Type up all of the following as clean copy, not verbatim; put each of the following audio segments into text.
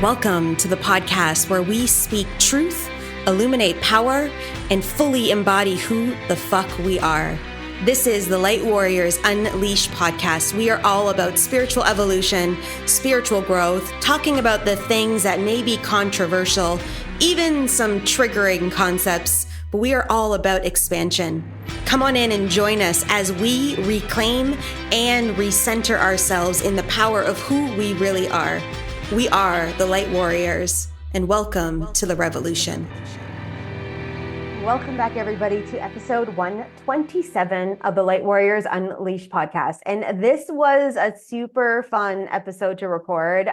Welcome to the podcast where we speak truth, illuminate power, and fully embody who the fuck we are. This is the Light Warriors Unleashed podcast. We are all about spiritual evolution, spiritual growth, talking about the things that may be controversial, even some triggering concepts, but we are all about expansion. Come on in and join us as we reclaim and recenter ourselves in the power of who we really are. We are the Light Warriors, and welcome to the revolution. Welcome back, everybody, to episode 127 of the Light Warriors Unleashed podcast. And this was a super fun episode to record.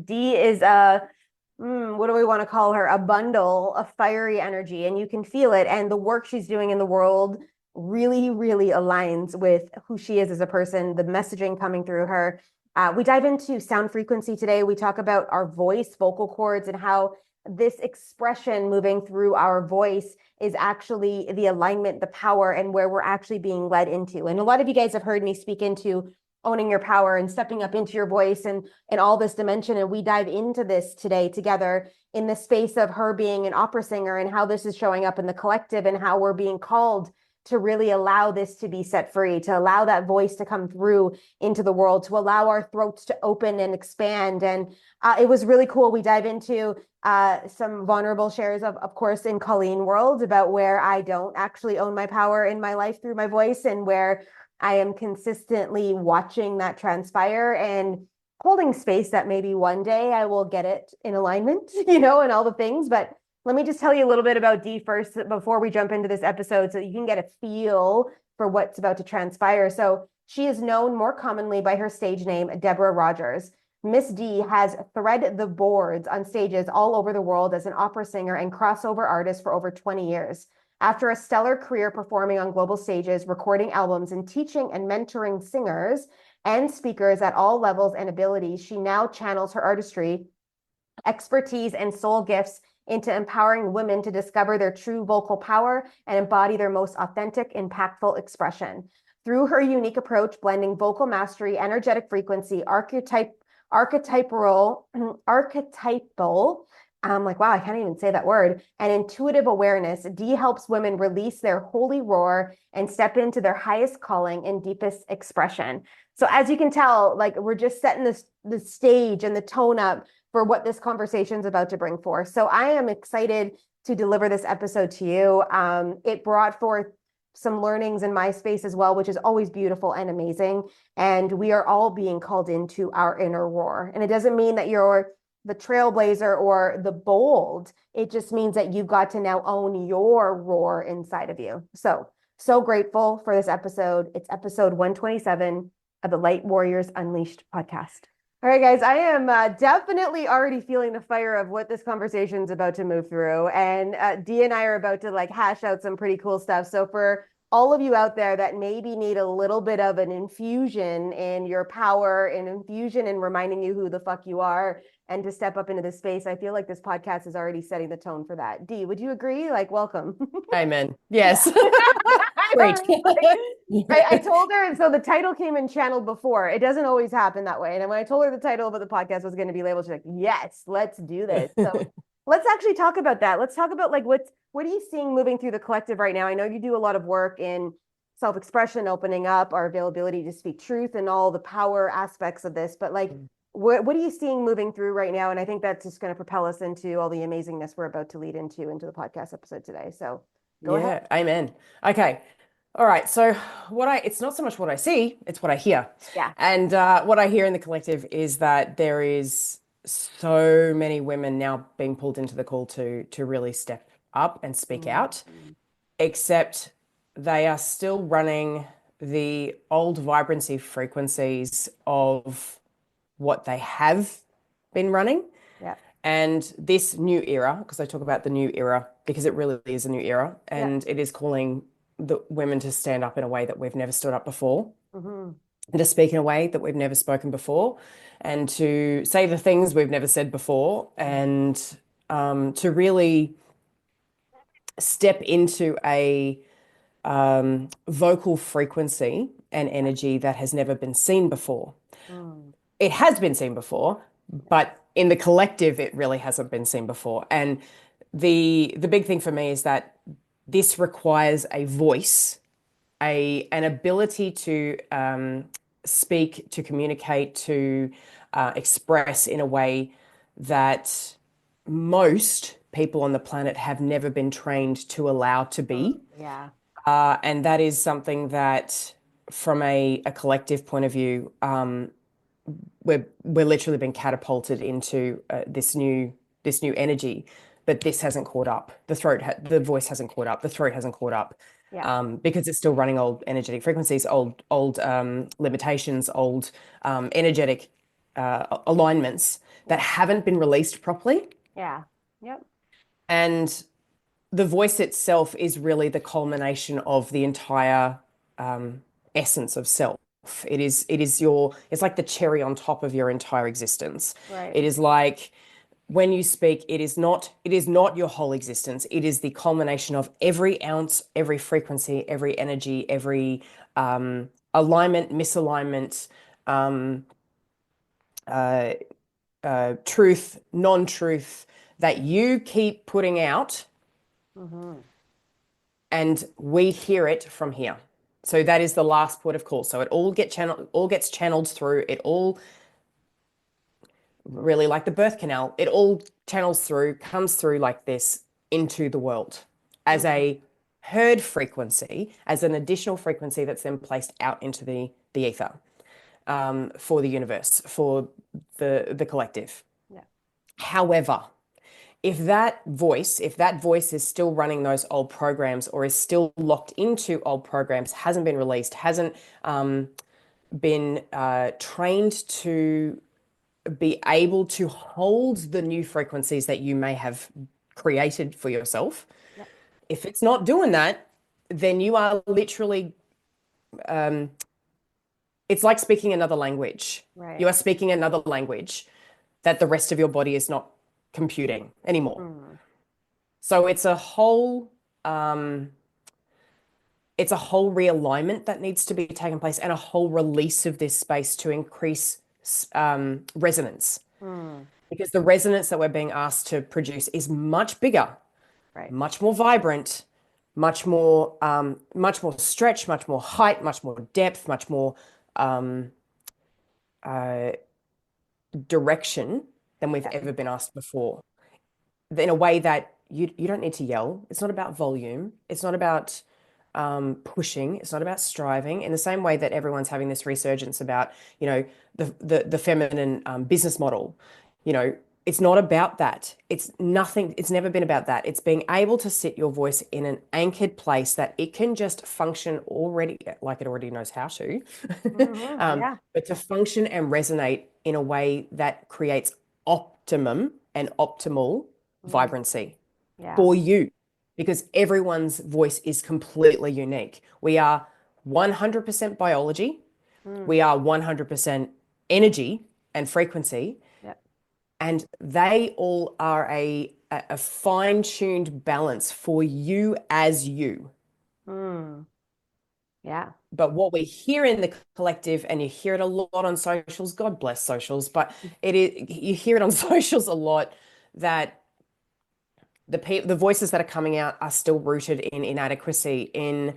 Dee is what do we want to call her? A bundle of fiery energy, and you can feel it. And the work she's doing in the world really, really aligns with who she is as a person, the messaging coming through her. We dive into sound frequency today. We talk about our voice, vocal cords, and how this expression moving through our voice is actually the alignment, the power, and where we're actually being led into. And a lot of you guys have heard me speak into owning your power and stepping up into your voice and all this dimension. And we dive into this today together in the space of her being an opera singer and how this is showing up in the collective and how we're being called to really allow this to be set free, to allow that voice to come through into the world, to allow our throats to open and expand. And it was really cool. We dive into some vulnerable shares of course, in Colleen world about where I don't actually own my power in my life through my voice and where I am consistently watching that transpire and holding space that maybe one day I will get it in alignment, and all the things. But let me just tell you a little bit about Dee first before we jump into this episode so you can get a feel for what's about to transpire. So she is known more commonly by her stage name, Deborah Rogers. Miss D has threaded the boards on stages all over the world as an opera singer and crossover artist for over 20 years. After a stellar career performing on global stages, recording albums, and teaching and mentoring singers and speakers at all levels and abilities, she now channels her artistry, expertise, and soul gifts into empowering women to discover their true vocal power and embody their most authentic, impactful expression. Through her unique approach, blending vocal mastery, energetic frequency, archetypal, I'm like, wow, I can't even say that word, and intuitive awareness, Dee helps women release their holy roar and step into their highest calling and deepest expression. So as you can tell, like we're just setting the stage and the tone up for what this conversation is about to bring forth. So I am excited to deliver this episode to you. It brought forth some learnings in my space as well, which is always beautiful and amazing. And we are all being called into our inner roar. And it doesn't mean that you're the trailblazer or the bold. It just means that you've got to now own your roar inside of you. So grateful for this episode. It's episode 127 of the Light Warriors Unleashed podcast. All right, guys, I am definitely already feeling the fire of what this conversation is about to move through. And Dee and I are about to hash out some pretty cool stuff. So for all of you out there that maybe need a little bit of an infusion in your power, an infusion in reminding you who the fuck you are and to step up into this space, I feel like this podcast is already setting the tone for that. Dee, would you agree? Welcome. Amen. Yes. Great. I told her, so the title came in channeled before. It doesn't always happen that way. And when I told her the title of the podcast was going to be labeled, she's like, yes, let's do this. So let's actually talk about that. Let's talk about what are you seeing moving through the collective right now? I know you do a lot of work in self-expression, opening up our availability to speak truth and all the power aspects of this. But what are you seeing moving through right now? And I think that's just going to propel us into all the amazingness we're about to lead into the podcast episode today. So go ahead. Amen. Okay. All right. So it's not so much what I see, it's what I hear. Yeah. And what I hear in the collective is that there is so many women now being pulled into the call to really step up and speak out, except they are still running the old vibrancy frequencies of what they have been running. Yeah. And this new era, because I talk about the new era, because it really is a new era, and it is calling the women to stand up in a way that we've never stood up before, and to speak in a way that we've never spoken before, and to say the things we've never said before, and to really step into a vocal frequency and energy that has never been seen before. It has been seen before, but in the collective, it really hasn't been seen before. And the big thing for me is that this requires a voice, an ability to speak, to communicate, to express in a way that most people on the planet have never been trained to allow to be. Yeah. And that is something that, from a collective point of view, we're literally been catapulted into this new energy, but this hasn't caught up. The voice hasn't caught up. The throat hasn't caught up, Yeah. because it's still running old energetic frequencies, old limitations, old energetic alignments that haven't been released properly. Yeah. Yep. And the voice itself is really the culmination of the entire essence of self. It's like the cherry on top of your entire existence. Right. It is like when you speak, it is not your whole existence. It is the culmination of every ounce, every frequency, every energy, every alignment, misalignment, um, uh, truth, non-truth that you keep putting out, Mm-hmm. and we hear it from here. So that is the last port of call. So it all gets channeled through. It all, really like the birth canal, it all channels through, comes through like this into the world as Mm-hmm. a heard frequency, as an additional frequency that's then placed out into the ether, for the universe, for the collective. Yeah. However, if that voice is still running those old programs, or is still locked into old programs, hasn't been released, hasn't been trained to be able to hold the new frequencies that you may have created for yourself, Yeah. if it's not doing that, then you are literally, it's like speaking another language. Right. You are speaking another language that the rest of your body is not computing anymore. Mm. So it's a whole realignment that needs to be taken place, and a whole release of this space to increase resonance, Mm. because the resonance that we're being asked to produce is much bigger, Right. much more vibrant, much more stretch, much more height, much more depth, much more um, uh, direction than we've Yeah. ever been asked before. In a way that you don't need to yell. It's not about volume. It's not about pushing. It's not about striving. In the same way that everyone's having this resurgence about, the feminine business model. It's not about that. It's nothing. It's never been about that. It's being able to sit your voice in an anchored place that it can just function already, like it already knows how to, Mm-hmm. Yeah. but to function and resonate in a way that creates optimum and optimal Mm. vibrancy Yeah. for you, because everyone's voice is completely unique. We are 100% biology, Mm. we are 100% energy and frequency, Yeah. and they all are a fine-tuned balance for you as you. Mm. Yeah. But what we hear in the collective, and you hear it a lot on socials, God bless socials, but you hear it on socials a lot, that the voices that are coming out are still rooted in inadequacy, in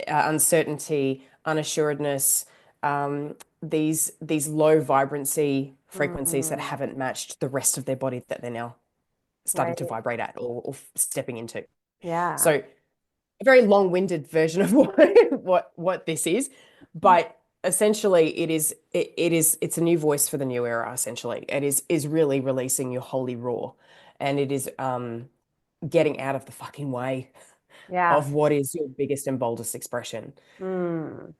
uncertainty, unassuredness, these low vibrancy frequencies that Mm. haven't matched the rest of their body that they're now starting Right. to vibrate at, or stepping into. Yeah. So a very long-winded version of what this is, but essentially it's a new voice for the new era. Essentially, it is really releasing your holy raw, and it is getting out of the fucking way Yeah. of what is your biggest and boldest expression. Mm.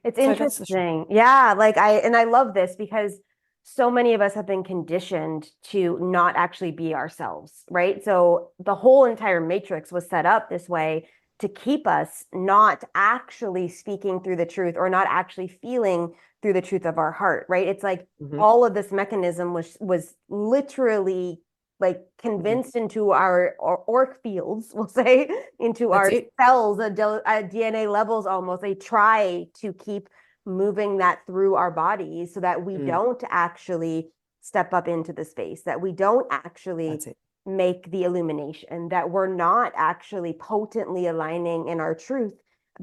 It's So that's the short. interesting. Yeah, I love this because so many of us have been conditioned to not actually be ourselves, right? So the whole entire matrix was set up this way to keep us not actually speaking through the truth, or not actually feeling through the truth of our heart, right? It's like Mhm, all of this mechanism was literally like mhm. convinced into our orc fields, we'll say, into That's our it. cells, DNA levels almost. They try to keep moving that through our bodies so that we Mm, don't actually step up into the space, that we don't actually That's it. make the illumination, that we're not actually potently aligning in our truth.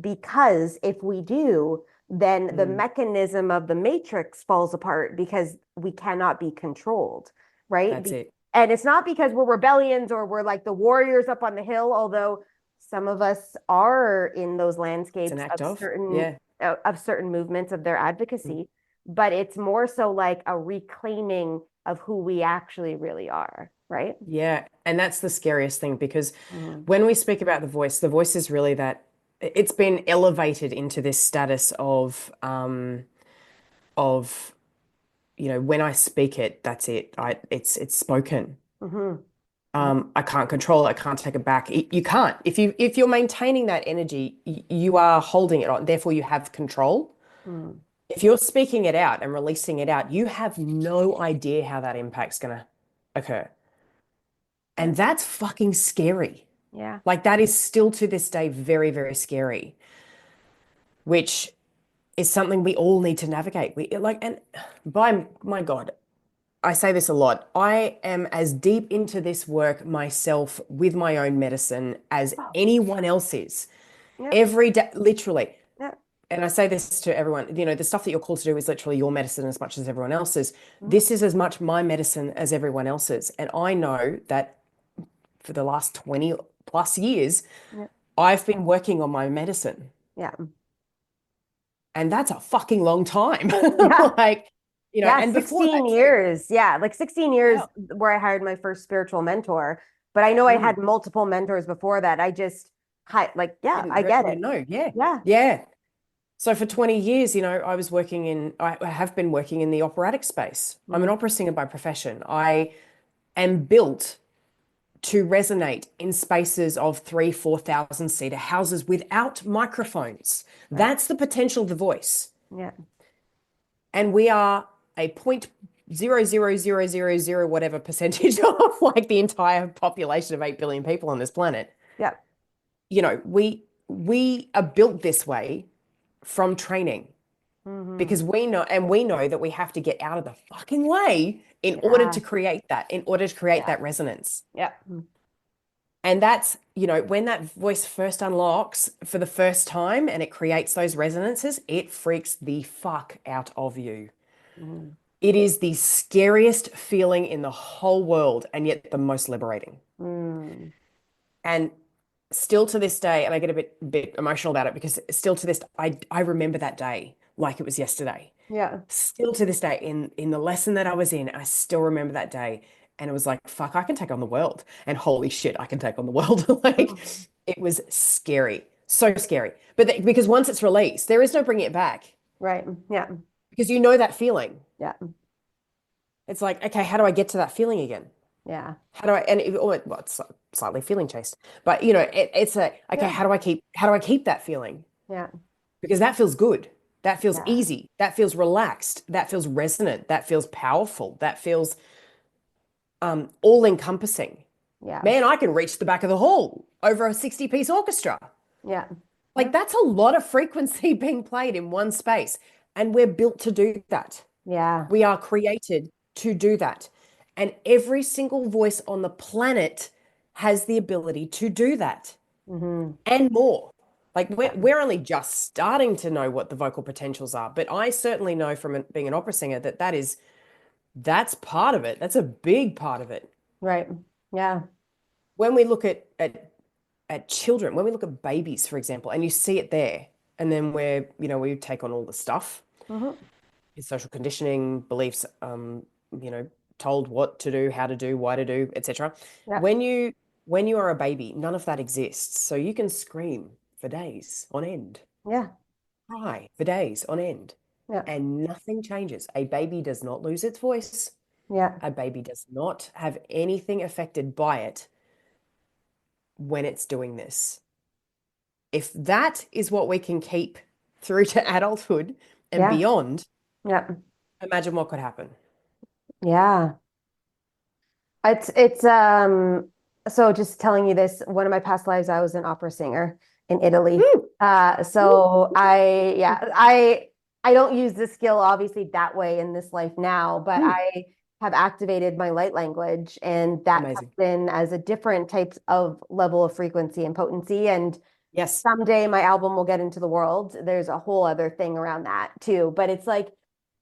Because if we do, then the mechanism of the matrix falls apart because we cannot be controlled, right? That's it. And it's not because we're rebellions or we're like the warriors up on the hill, although some of us are in those It's an landscapes act of, of certain movements of their advocacy, but it's more so like a reclaiming of who we actually really are, right? Yeah. And that's the scariest thing, because when we speak about the voice is really that it's been elevated into this status of, when I speak it, that's it. It's spoken. I can't control it. I can't take it back. You can't. If you're maintaining that energy, you are holding it on. Therefore, you have control. If you're speaking it out and releasing it out, you have no idea how that impact's going to occur. And that's fucking scary. Yeah. Like, that is still to this day very, very scary, which is something we all need to navigate. And by my God, I say this a lot. I am as deep into this work myself with my own medicine as anyone else is. Yep. Every day, literally. Yep. And I say this to everyone, the stuff that you're called to do is literally your medicine as much as everyone else's. This is as much my medicine as everyone else's. And I know that for the last 20 plus years, I've been working on my medicine. Yeah. And that's a fucking long time. Yeah. And before 16 that years. Yeah, like 16 years where I hired my first spiritual mentor. But I know I had multiple mentors before that. I just I get it. No, yeah. Yeah. Yeah. So for 20 years, I have been working in the operatic space. I'm an opera singer by profession. I am built to resonate in spaces of 4,000 seater houses without microphones. Right. That's the potential of the voice. Yeah. And we are a 0.00000 whatever percentage of like the entire population of 8 billion people on this planet. Yeah. We are built this way from training, because we know that we have to get out of the fucking way in order to create that, that resonance. Yeah. And that's, when that voice first unlocks for the first time and it creates those resonances, it freaks the fuck out of you. It is the scariest feeling in the whole world, and yet the most liberating. And still to this day, and I get a bit emotional about it, because still to this, I remember that day like it was yesterday. Yeah. Still to this day, in the lesson that I was in, I still remember that day. And it was like, fuck, I can take on the world. And holy shit, I can take on the world. It was scary. So scary. But because once it's released, there is no bringing it back. Right. Yeah. Because that feeling. Yeah. It's like, okay, how do I get to that feeling again? Yeah. How do I, it's slightly feeling chased, but how do I keep that feeling? Yeah. Because that feels good. That feels easy. That feels relaxed. That feels resonant. That feels powerful. That feels all encompassing. Yeah. Man, I can reach the back of the hall over a 60-piece orchestra. Yeah. Like, that's a lot of frequency being played in one space. And we're built to do that. Yeah. We are created to do that. And every single voice on the planet has the ability to do that and more. Like, we're only just starting to know what the vocal potentials are. But I certainly know from being an opera singer that's part of it. That's a big part of it. Right. Yeah. When we look at children, when we look at babies, for example, and you see it there, and then we take on all the stuff, social conditioning, beliefs, told what to do, how to do, why to do, etc. Yeah. When you are a baby, none of that exists. So you can scream for days on end. Yeah. Cry for days on end. Yeah. And nothing changes. A baby does not lose its voice. Yeah. A baby does not have anything affected by it when it's doing this. If that is what we can keep through to adulthood and beyond, imagine what could happen. Yeah. It's so just telling you this, one of my past lives, I was an opera singer in Italy. So I don't use this skill obviously that way in this life now, but have activated my light language, and that Amazing. comes in as a different type of level of frequency and potency. And Yes. someday my album will get into the world. There's a whole other thing around that too. But it's like,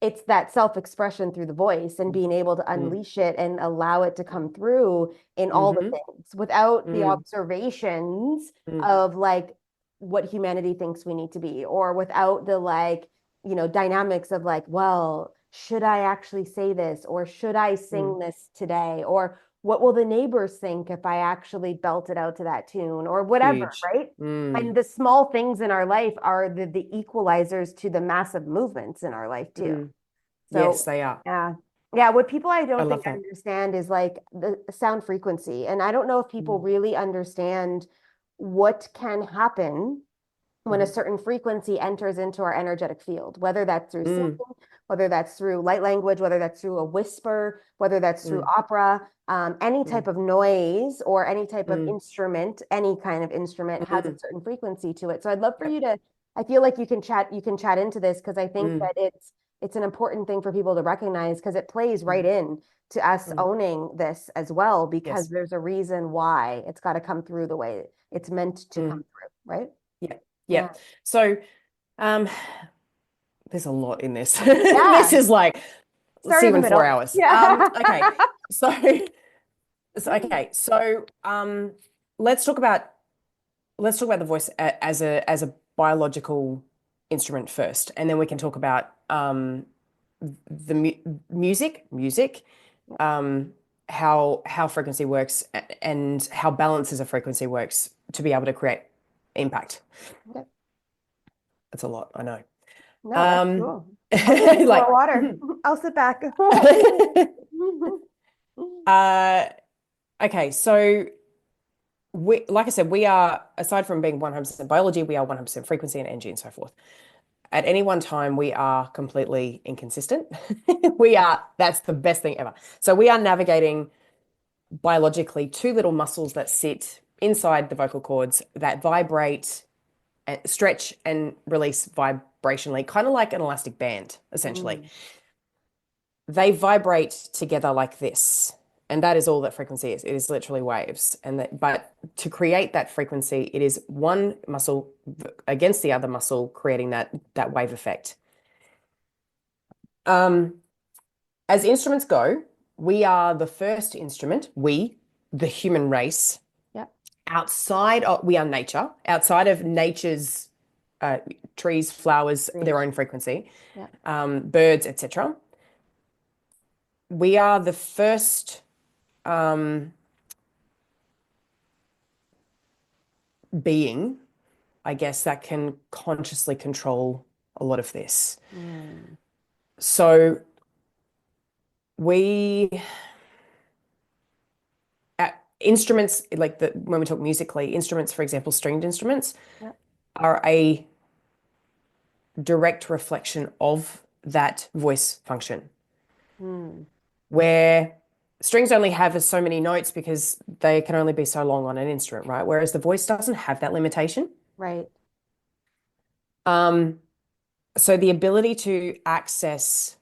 it's that self-expression through the voice and being able to Mm. unleash it and allow it to come through in all the Mm-hmm. things without the Mm. observations Mm. of like what humanity thinks we need to be, or without the like, dynamics of like, well, should I actually say this, or should I sing Mm. this today, or what will the neighbors think if I actually belt it out to that tune, or whatever, Huge. right? Mm. And the small things in our life are the equalizers to the massive movements in our life too. Mm. Yes, So they are. yeah. Yeah, what people I I don't think love that. understand is like the sound frequency. And I don't know if people Mm. really understand what can happen when a Mm-hmm. certain frequency enters into our energetic field, whether that's through singing, Mm. whether that's through light language, whether that's through a whisper, whether that's through Mm. opera, any Mm. type of noise or any type of Mm. instrument, any kind of instrument has a Mm. certain frequency to it. So I'd love for Yep. you to, I feel like you can chat into this, because I think Mm. that it's an important thing for people to recognize, because it plays right Mm. in to us Mm. owning this as well, because Yes. there's a reason why it's got to come through the way it's meant to come Mm. through, right? Yeah. Yeah. Yeah. So, um, there's a lot in this. Yeah. This is like, Start see in you the in 4 middle. hours. Yeah. Okay. So, let's talk about the voice as a biological instrument first, and then we can talk about the music, um, how frequency works and how balance as a frequency works to be able to create impact. Okay. That's a lot, I know. No, that's Um, cool. I'll drink some like, more water. I'll sit back. okay, so like I said, we are, aside from being 100% biology, we are 100% frequency and energy and so forth. At any one time, we are completely inconsistent. That's the best thing ever. So we are navigating biologically two little muscles that sit inside the vocal cords that vibrate, and stretch and release vibrationally, kind of like an elastic band, essentially. Mm. They vibrate together like this. And that is all that frequency is. It is literally waves. But to create that frequency, it is one muscle against the other muscle, creating that wave effect. As instruments go, we are the first instrument, the human race, Yeah. we are nature, outside of nature's trees, flowers, Great. their own frequency, Yeah. birds, etc. We are the first being, I guess, that can consciously control a lot of this. Mm. So we instruments like when we talk musically, instruments, for example, stringed instruments Yeah. are a direct reflection of that voice function, Mm. where strings only have so many notes because they can only be so long on an instrument, right? Whereas the voice doesn't have that limitation. Right. So the ability to access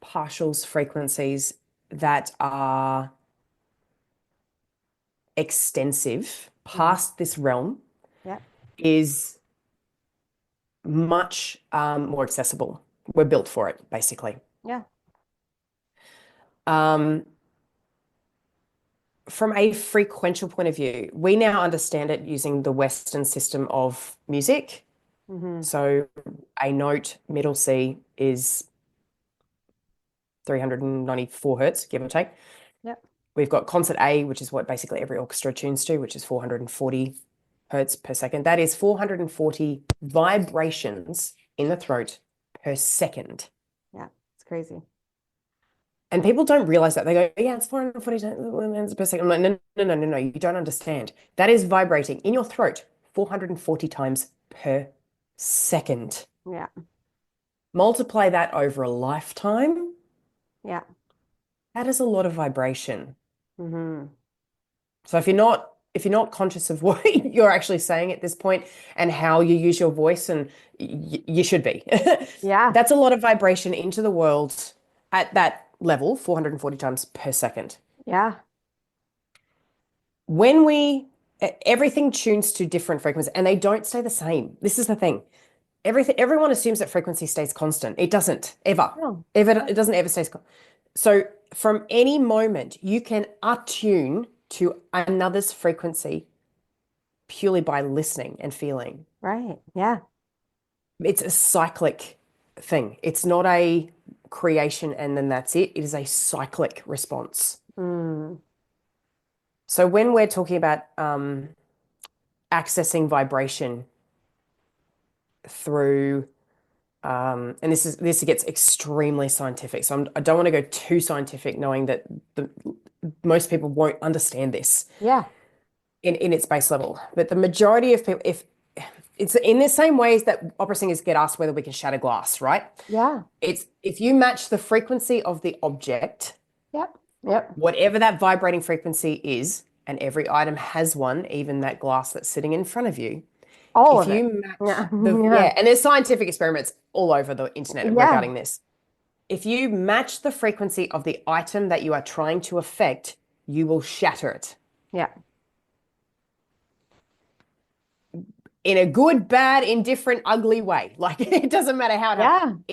partials, frequencies that are extensive Mm. past this realm Yeah. is much more accessible. We're built for it, basically. Yeah. Um, from a frequential point of view, we now understand it using the Western system of music. Mm-hmm. So a note, middle C, is 394 hertz, give or take. Yeah. We've got concert A, which is what basically every orchestra tunes to, which is 440 hertz per second. That is 440 vibrations in the throat per second. Yeah. It's crazy. And people don't realize that. They go, yeah, it's 440 hertz per second. I'm like, no, you don't understand. That is vibrating in your throat 440 times per second. Yeah. Multiply that over a lifetime. Yeah. That is a lot of vibration. Mm-hmm. So if you're not conscious of what you're actually saying at this point and how you use your voice, and you should be. Yeah. That's a lot of vibration into the world at that level 440 times per second. Yeah. When everything tunes to different frequencies and they don't stay the same. This is the thing. Everyone assumes that frequency stays constant. It doesn't ever. No. It doesn't ever stay. So from any moment, you can attune to another's frequency purely by listening and feeling. Right. Yeah. It's a cyclic thing. It's not a creation and then that's it. It is a cyclic response. Mm. So when we're talking about accessing vibration through and this gets extremely scientific. So I don't want to go too scientific, knowing that most people won't understand this Yeah. in its base level. But the majority of people, if it's in the same ways that opera singers get asked whether we can shatter glass, right? Yeah. It's if you match the frequency of the object, Yep. Yep. whatever that vibrating frequency is, and every item has one, even that glass that's sitting in front of you. All If of it. you match Yeah. yeah, and there's scientific experiments all over the internet Yeah. regarding this. If you match the frequency of the item that you are trying to affect, you will shatter it. Yeah. In a good, bad, indifferent, ugly way. Like it doesn't matter how it happens.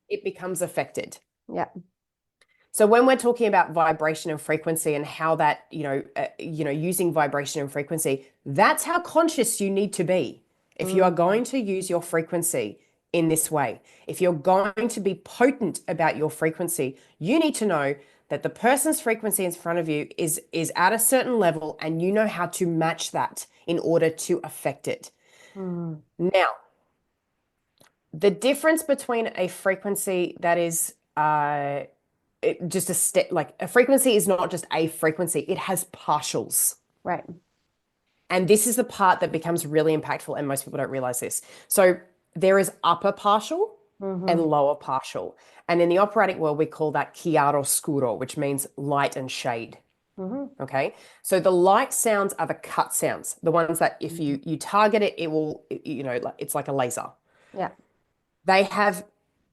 It becomes affected. Yeah. So when we're talking about vibration and frequency and how that, using vibration and frequency, that's how conscious you need to be. If you are going to use your frequency in this way, if you're going to be potent about your frequency, you need to know that the person's frequency in front of you is at a certain level and you know how to match that in order to affect it. Now, the difference between a frequency that is just a step, like a frequency is not just a frequency, it has partials. Right. And this is the part that becomes really impactful, and most people don't realize this. So there is upper partial and lower partial. And in the operatic world, we call that chiaroscuro, which means light and shade. Okay. So the light sounds are the cut sounds, the ones that if you target it, it will, it's like a laser. Yeah. They have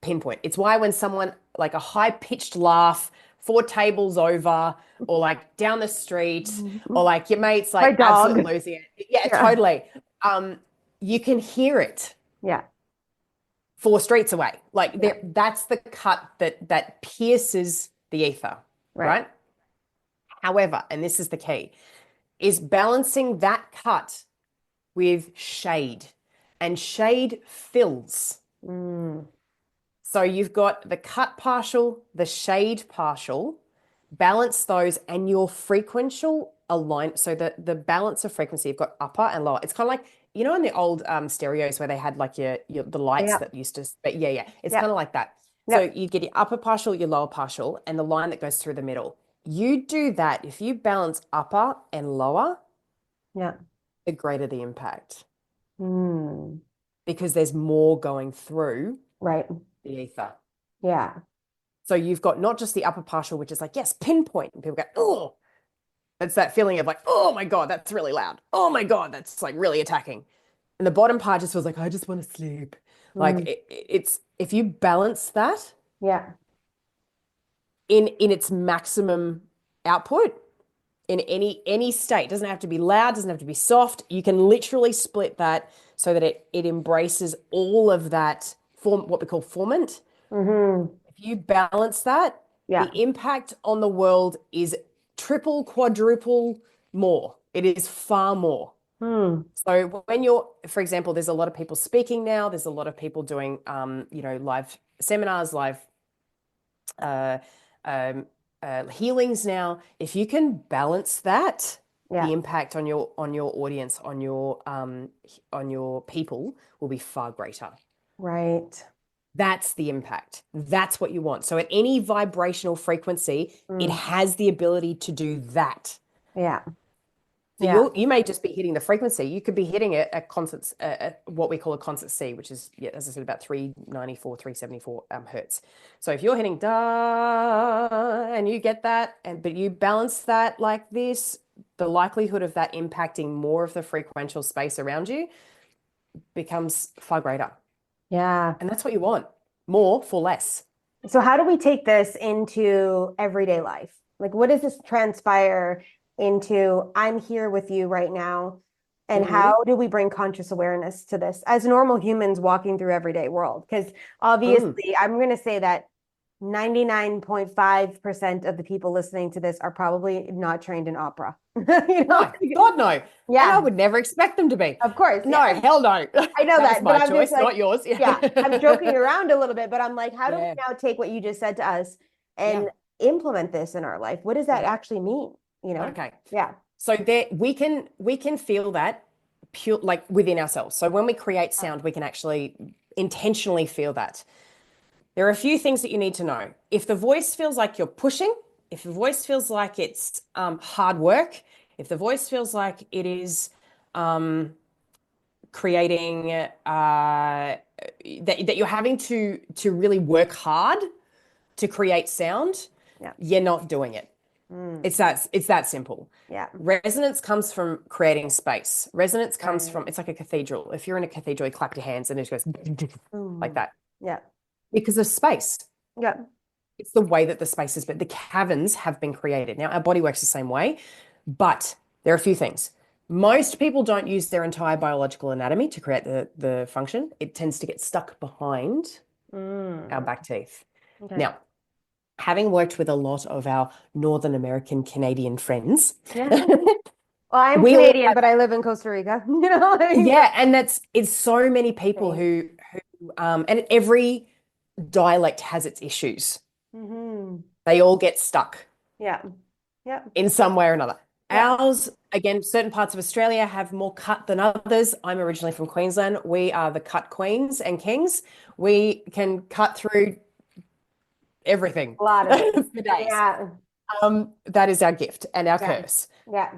pinpoint. It's why when someone like a high-pitched laugh 4 tables over or like down the street or like your mate's My like dog. absolutely losing it. Yeah, totally. You can hear it Yeah. 4 streets away. Like that's the cut that pierces the ether, right? However, and this is the key, is balancing that cut with shade. And shade fills. So you've got the cut partial, the shade partial, balance those and your frequential align. So the balance of frequency, you've got upper and lower. It's kind of like, in the old stereos where they had like the lights that used to, but it's kind of like that. So you get your upper partial, your lower partial, and the line that goes through the middle. You do that, if you balance upper and lower, the greater the impact. Because there's more going through the ether. Yeah. So you've got not just the upper partial, which is like, yes, pinpoint. And people go, oh, that's that feeling of like, oh my God, that's really loud. Oh my God, that's like really attacking. And the bottom part just feels like, I just want to sleep. Like it's, if you balance that in its maximum output, in any state, doesn't have to be loud, doesn't have to be soft. You can literally split that so that it embraces all of that what we call formant. If you balance that, the impact on the world is triple, quadruple more. It is far more. So when for example, there's a lot of people speaking now. There's a lot of people doing, live seminars, live healings now. If you can balance that, the impact on your audience, on your people will be far greater. Right. That's the impact. That's what you want. So at any vibrational frequency, it has the ability to do that. Yeah. So you may just be hitting the frequency. You could be hitting it at constants, what we call a constant C, which is, as I said, about 394, 374 hertz. So if you're hitting da and you get that, but you balance that like this, the likelihood of that impacting more of the frequential space around you becomes far greater. Yeah. And that's what you want. More for less. So how do we take this into everyday life? Like, what does this transpire into? I'm here with you right now. And Hmm. how do we bring conscious awareness to this as normal humans walking through everyday world? Because Mm. obviously, I'm going to say that 99.5% of the people listening to this are probably not trained in opera. You know? No, God, no. And I Yeah, would never expect them to be. of course. No, Yeah, hell no. I know That was that, but my I'm just choice, like, not yours. yeah, I'm Yeah. joking around a little bit, but I'm like, how do we Yeah. now take what you just said to us and Yeah. implement this in our life? What does that Yeah. actually mean? You know? Okay. Yeah. So there we can feel that pure like within ourselves. So when we create sound, we can actually intentionally feel that. There are a few things that you need to know. If the voice feels like you're pushing, if the voice feels like it's hard work, if the voice feels like it is um, creating that you're having to really work hard to create sound, Yeah. you're not doing it. Mm, It's that simple. yeah. Resonance comes from creating space. Resonance comes Right. from, it's like a cathedral. If you're in a cathedral, you clap your hands and it goes like Mm, that yeah. because of space. Yeah. It's the way that the space is, but the caverns have been created. Now, our body works the same way, but there are a few things. Most people don't use their entire biological anatomy to create the function. It tends to get stuck behind our Mm, back teeth. okay. Now, having worked with a lot of our Northern American Canadian friends, Yeah. Well, I'm we all Canadian, have, but I live in Costa Rica. You know what I mean? yeah, and it's so many people Same. who and every dialect has its issues. Mm-hmm. They all get stuck Yeah. Yeah. in some way or another. Yeah. Ours, again, certain parts of Australia have more cut than others. I'm originally from Queensland. We are the cut queens and kings. We can cut through everything A lot of things. for days. Yeah. That is our gift and our Yeah. curse. Yeah.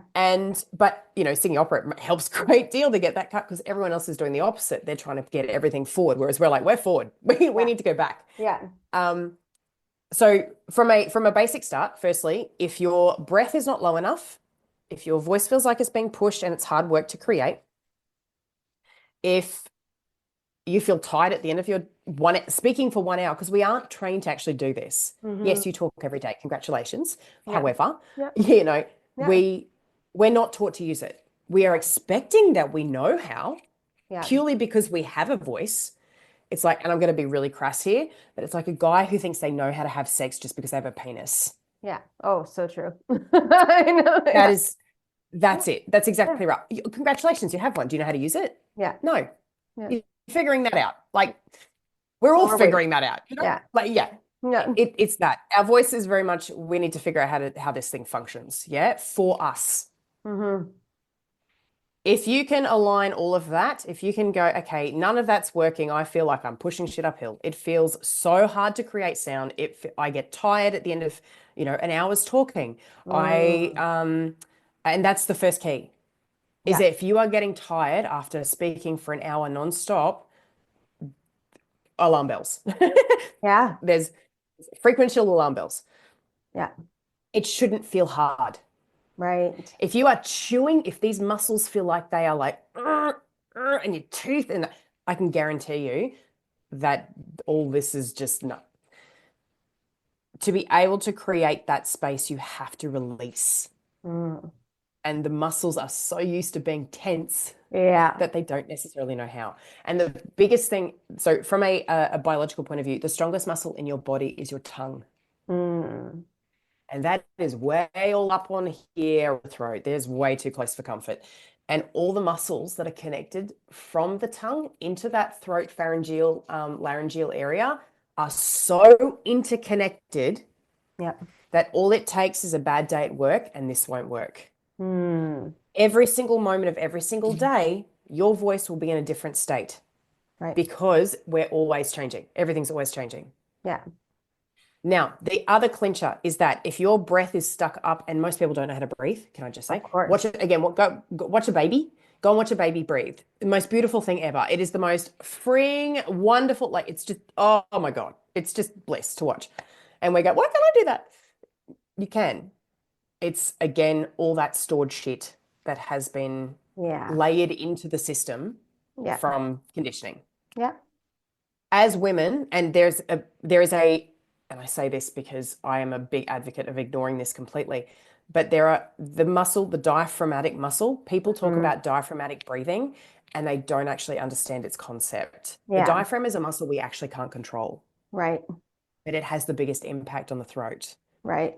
But singing opera helps a great deal to get that cut because everyone else is doing the opposite. They're trying to get everything forward, whereas we're like, we're forward. We Yeah. need to go back. Yeah. Um, so from a basic start, firstly, if your breath is not low enough, if your voice feels like it's being pushed and it's hard work to create, if you feel tired at the end of your speaking for 1 hour, because we aren't trained to actually do this. Mm-hmm. Yes, you talk every day. Congratulations. Yeah. However, Yeah. you know, Yeah. we're not taught to use it. We are Yeah. expecting that we know how Yeah. purely because we have a voice. It's like, and I'm going to be really crass here, but it's like a guy who thinks they know how to have sex just because they have a penis. Yeah. Oh, so true. I know. That Yeah. is, that's it. That's Yeah. exactly right. Congratulations, you have one. Do you know how to use it? Yeah. No. Yeah. You're figuring that out. Like, we're all Or wait. figuring that out, you know? Yeah. Like, yeah, Yeah. it's that. Our voice is very much, we need to figure out how this thing functions, yeah, for us. Mm-hmm. If you can align all of that, if you can go, okay, none of that's working, I feel like I'm pushing shit uphill. It feels so hard to create sound. I get tired at the end of, an hour's talking. Mm. And that's the first key. Is Yeah. that if you are getting tired after speaking for an hour nonstop, alarm bells. Yeah. There's frequential alarm bells. Yeah. It shouldn't feel hard. Right. If you are chewing, if these muscles feel like they are like, and your teeth, and I can guarantee you that all this is just not. To be able to create that space, you have to release. Mm. And the muscles are so used to being tense Yeah. that they don't necessarily know how. And the biggest thing, so from a biological point of view, the strongest muscle in your body is your tongue. Mm. And that is way all up on here, throat. There's way too close for comfort. And all the muscles that are connected from the tongue into that throat pharyngeal, laryngeal area are so interconnected Yeah. that all it takes is a bad day at work and this won't work. Mm. Every single moment of every single day, your voice will be in a different state Right. because we're always changing. Everything's always changing. Yeah. Now, the other clincher is that if your breath is stuck up, and most people don't know how to breathe, can I just Of say, watch course. it again, go watch a baby. Go and watch a baby breathe. The most beautiful thing ever. It is the most freeing, wonderful, like it's just, oh my God, it's just bliss to watch. And we go, why can't I do that? You can. It's again, all that stored shit that has been Yeah. layered into the system Yeah. from conditioning. Yeah. As women, and there is a and I say this because I am a big advocate of ignoring this completely, but there are the muscle, the diaphragmatic muscle. People talk Mm, about diaphragmatic breathing and they don't actually understand its concept. The yeah, diaphragm is a muscle we actually can't control, right, but it has the biggest impact on the throat right.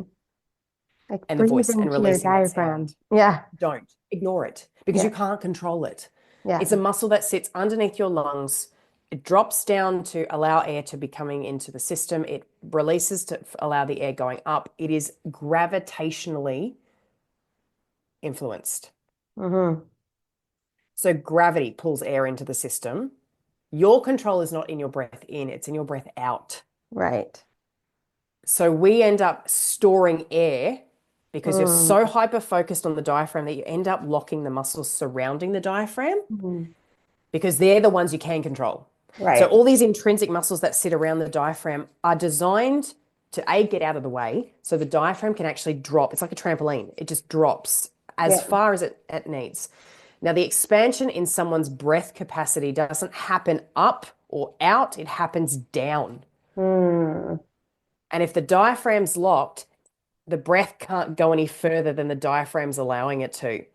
Like and the breathe voice and into your releasing that diaphragm. sound. Yeah, Don't ignore it because yeah, you can't control it. yeah. It's a muscle that sits underneath your lungs. It drops down to allow air to be coming into the system. It releases to allow the air going up. It is gravitationally influenced. Mm-hmm. So gravity pulls air into the system. Your control is not in your breath in, it's in your breath out. Right. So we end up storing air because you're Mm, so hyper focused on the diaphragm that you end up locking the muscles surrounding the diaphragm mhm. because they're the ones you can control. So Right. all these intrinsic muscles that sit around the diaphragm are designed to A, get out of the way so the diaphragm can actually drop. It's like a trampoline. It just drops as Yeah. far as it needs. Now, the expansion in someone's breath capacity doesn't happen up or out, it happens down. Mm, And if the diaphragm's locked, the breath can't go any further than the diaphragm's allowing it to.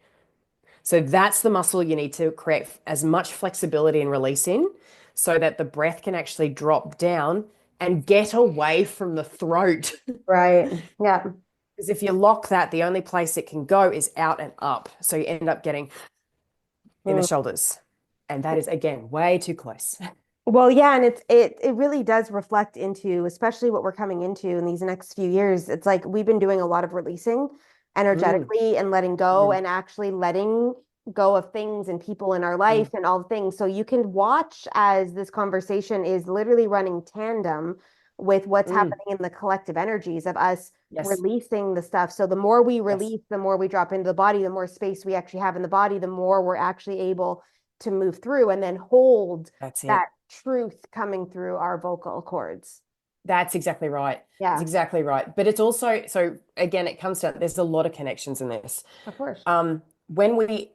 So that's the muscle you need to create as much flexibility and release in so that the breath can actually drop down and get away from the throat. right. Yeah. Because if you lock that, the only place it can go is out and up. So you end up getting in the Mm. shoulders. And that is, again, way too close. Well, yeah, and it really does reflect into, especially what we're coming into in these next few years. It's like we've been doing a lot of releasing Mm, energetically and letting go mm, and actually letting go of things and people in our life mm, and all things. So you can watch as this conversation is literally running tandem with what's mm. happening in the collective energies of us Yes, releasing the stuff. So the more we yes, release, the more we drop into the body, the more space we actually have in the body, the more we're actually able to move through and then hold that's that it. truth coming through our vocal cords. That's exactly right. That's Yeah, exactly right. But it's also, so again, it comes down, there's a lot of connections in this. of course. When we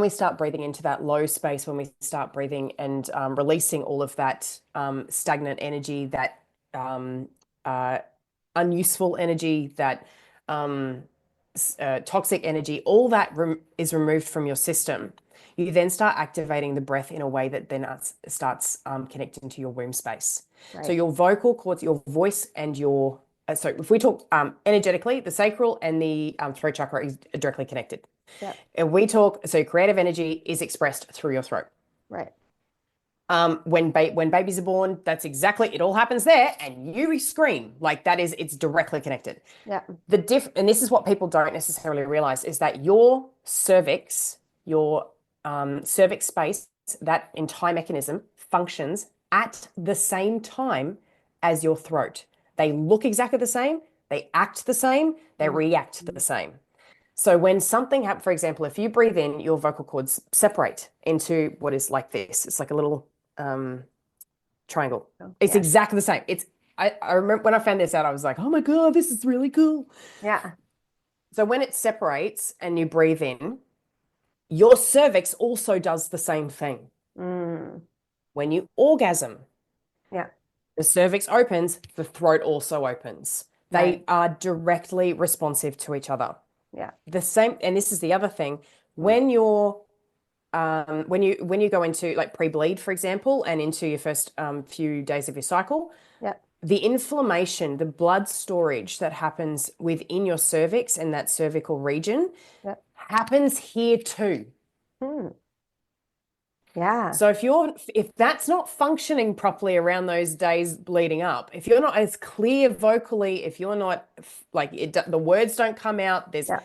start breathing into that low space, when we start breathing and releasing all of that stagnant energy, that um, uh, unuseful energy, that um, toxic energy, all that is removed from your system. You then start activating the breath in a way that then starts connecting to your womb space. So Right. your vocal cords, your voice, and your so if we talk energetically, the sacral and the throat chakra is directly connected. Yep. And we talk, so creative energy is expressed through your throat. Right. When babies are born, that's exactly, it all happens there, and you scream like that is, it's directly connected. Yep. And this is what people don't necessarily realize is that your cervix space, that entire mechanism functions at the same time as your throat. They look exactly the same, they act the same, they react Mhm. the same. So when something happens, for example, if you breathe in, your vocal cords separate into what is like this. It's like a little um, triangle. So, It's yeah. exactly the same. I remember when I found this out, I was like, oh my God, this is really cool. Yeah. So when it separates and you breathe in, your cervix also does the same thing. Mm. When you orgasm, Yeah. the cervix opens, the throat also opens. Right. They are directly responsive to each other. Yeah. The same, and this is the other thing, when you're when you go into like pre-bleed, for example, and into your first few days of your cycle, Yeah. the inflammation, the blood storage that happens within your cervix and that cervical region Yeah. happens here too. Mm. Yeah. So if that's not functioning properly around those days leading up, if you're not as clear vocally, if you're not like the words don't come out, Yeah.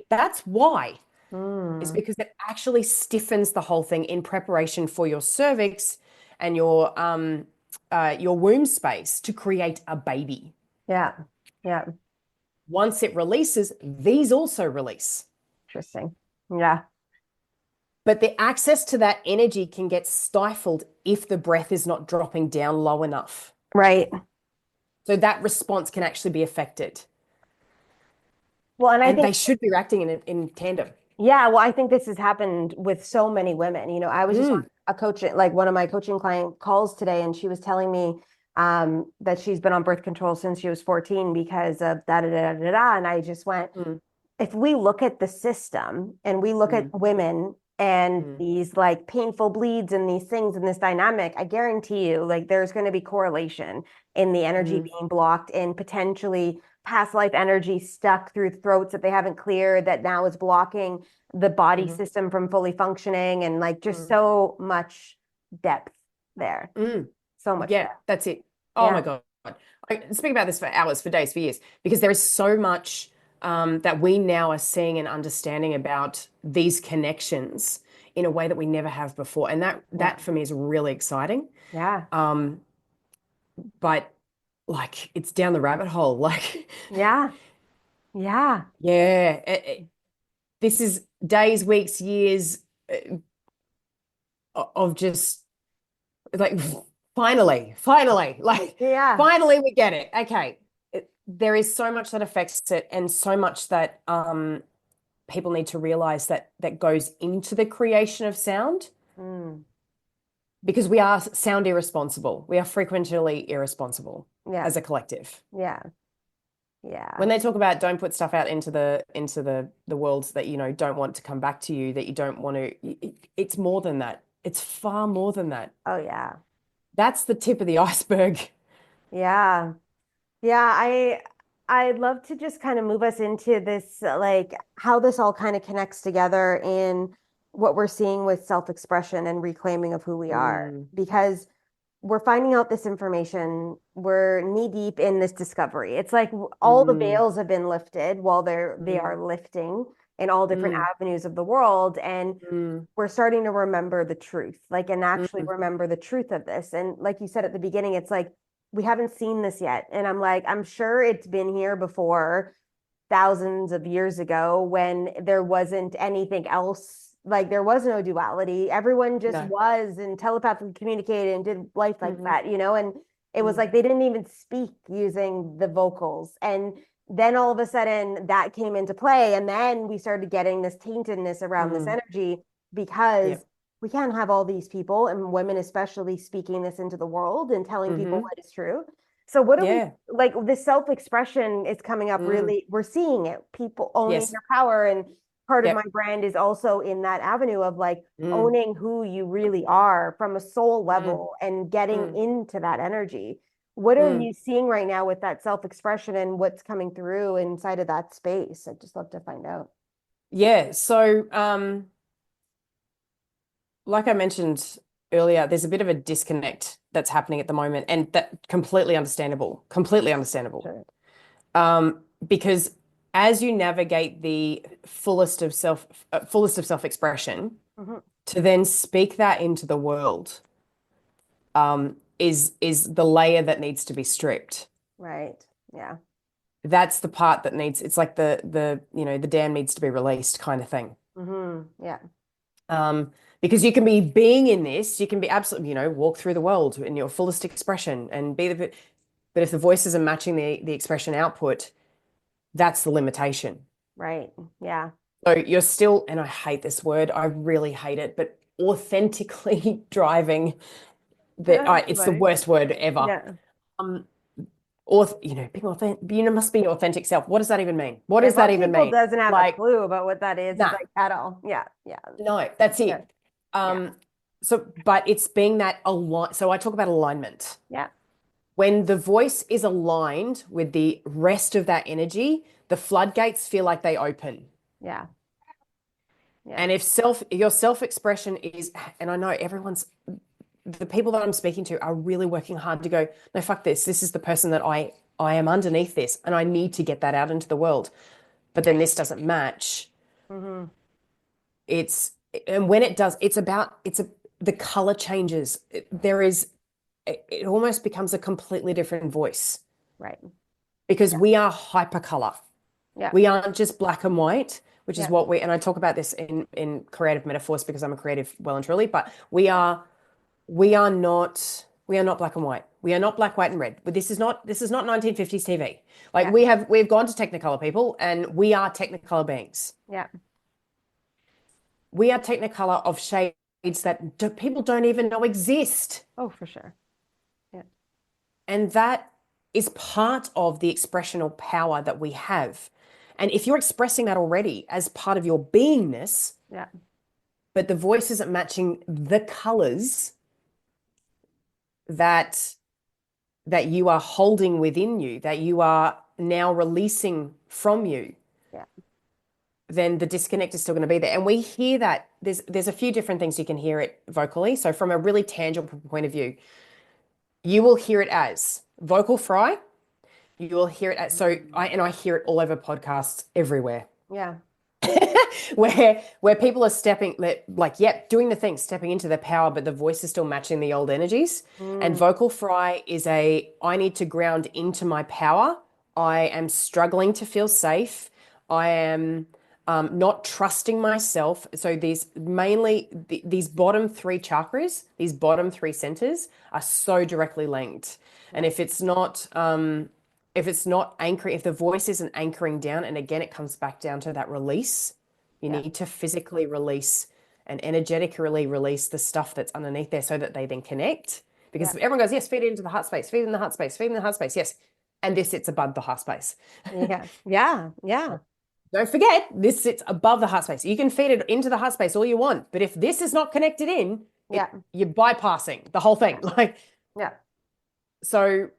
that's why. Is Mm. because it actually stiffens the whole thing in preparation for your cervix and your womb space to create a baby. Yeah. Yeah. Once it releases, these also release. Interesting. Yeah. But the access to that energy can get stifled if the breath is not dropping down low enough. Right. So that response can actually be affected. Well, and I And think they should be acting in tandem. yeah, well, I think this has happened with so many women. I was just on Mm, a coach, like one of my coaching client calls today, and she was telling me that she's been on birth control since she was 14 because of da da da da da. And I just went, Mm, if we look at the system and we look at mm, women and mm, these like painful bleeds and these things and this dynamic, I guarantee you, like there's going to be correlation in the energy mm, being blocked and potentially past life energy stuck through throats that they haven't cleared that now is blocking the body mhm, system from fully functioning and like just mm, so much depth there. mm. So much Yeah, depth. that's it. Oh my Yeah. God. I can speak about this for hours, for days, for years, because there is so much that we now are seeing and understanding about these connections in a way that we never have before. And Yeah. that for me is really exciting. Yeah. Um, but like it's down the rabbit hole. Like, Yeah. Yeah. yeah, this is days, weeks, years of just like finally, like Yeah. finally we get it. Okay. There is so much that affects it and so much that people need to realize that goes into the creation of sound Mm. because we are sound irresponsible. We are frequently irresponsible Yeah. as a collective. Yeah. Yeah. When they talk about don't put stuff out into the world that you know don't want to come back to you, that you don't want to, it's more than that. It's far more than that. Oh yeah. That's the tip of the iceberg. Yeah. Yeah, I'd love to just kind of move us into this like how this all kind of connects together in what we're seeing with self-expression and reclaiming of who we are Mm, because we're finding out this information. We're knee deep in this discovery. It's like all the mm, veils have been lifted while they mm, are lifting in all different mm, avenues of the world and mm, we're starting to remember the truth, like, and actually mm, remember the truth of this. And like you said at the beginning, it's like, we haven't seen this yet. And I'm like, I'm sure it's been here before thousands of years ago when there wasn't anything else. Like there was no duality. Everyone just no. was and telepathically communicated and did life like Mhm, that, you know? And it was mm, like they didn't even speak using the vocals. And then all of a sudden that came into play. And then we started getting this taintedness around this mm, energy because yep. we can't have all these people and women especially speaking this into the world and telling people Hmm. what is true. So what do we Yeah. like this self-expression is coming up Mm, really, we're seeing it, people owning yes. their power. And part of my Yep. brand is also in that avenue of like Mm, owning who you really are from a soul mm, level and getting mm, into that energy. What are mm. you seeing right now with that self-expression and what's coming through inside of that space? I'd just love to find out. Yeah. So, like I mentioned earlier, there's a bit of a disconnect that's happening at the moment, and that completely understandable. Completely understandable. Sure. Because as you navigate the fullest of self-expression, Hmm. to then speak that into the world, is the layer that needs to be stripped. Right. Yeah. That's the part that needs, it's like the you know the dam needs to be released kind of thing. Yeah. um because you can be being in this, you can be absolutely, you know, walk through the world in your fullest expression and be the, but if the voices are matching the expression output, that's the limitation. Right. Yeah. So you're still, and I hate this word, I really hate it, but authentically driving it's the Right. worst word ever. Yeah. um or you know, being authentic, you know, must be your authentic self. What does that even mean? What Yeah. does that Most even people mean? doesn't have a Like, clue about what that is nah. like at all. Yeah. Yeah. No, that's Yeah. it. Yeah. So, but it's being that align. So I talk about alignment. Yeah. When the voice is aligned with the rest of that energy, the floodgates feel like they open. Yeah. Yeah. And if your self-expression is, and I know everyone's, the people that I'm speaking to are really working hard to go, no, fuck this. This is the person that I am underneath this, and I need to get that out into the world. But then this doesn't match. Hmm. It's and when it does, the color changes. It almost becomes a completely different voice Right. because Yeah. we are hypercolor. Yeah. We aren't just black and white, which is Yeah. what we, and I talk about this in creative metaphors because I'm a creative well and truly, but we are not black and white. We are not black, white, and red. But this is not 1950s TV. Like Yeah. we've gone to Technicolor people and we are Technicolor beings. Yeah. We are Technicolor of shades that people don't even know exist. Oh, for sure. Yeah. And that is part of the expressional power that we have. And if you're expressing that already as part of your beingness, Yeah. but the voice isn't matching the colors that you are holding within you, that you are now releasing from you, Yeah. then the disconnect is still going to be there. And we hear that there's a few different things you can hear it vocally. So from a really tangible point of view, you will hear it as vocal fry. You will hear it as, so I hear it all over podcasts everywhere. Yeah. where people are stepping like, yep, doing the thing, stepping into their power, but the voice is still matching the old energies. And vocal fry is I need to ground into my power. I am struggling to feel safe. I am not trusting myself. So these mainly these bottom three chakras, these bottom three centers are so directly linked. And if it's not anchoring, if the voice isn't anchoring down, and again, it comes back down to that release, you Yeah. need to physically release and energetically release the stuff that's underneath there so that they then connect. Because Yeah. everyone goes, yes, feed it into the heart space, feed it in the heart space, feed it in the heart space. Yes. And this sits above the heart space. Yeah. Yeah. Yeah. Don't forget, this sits above the heart space. You can feed it into the heart space all you want, but if this is not connected in, Yeah. you're bypassing the whole thing. Like, Yeah. so,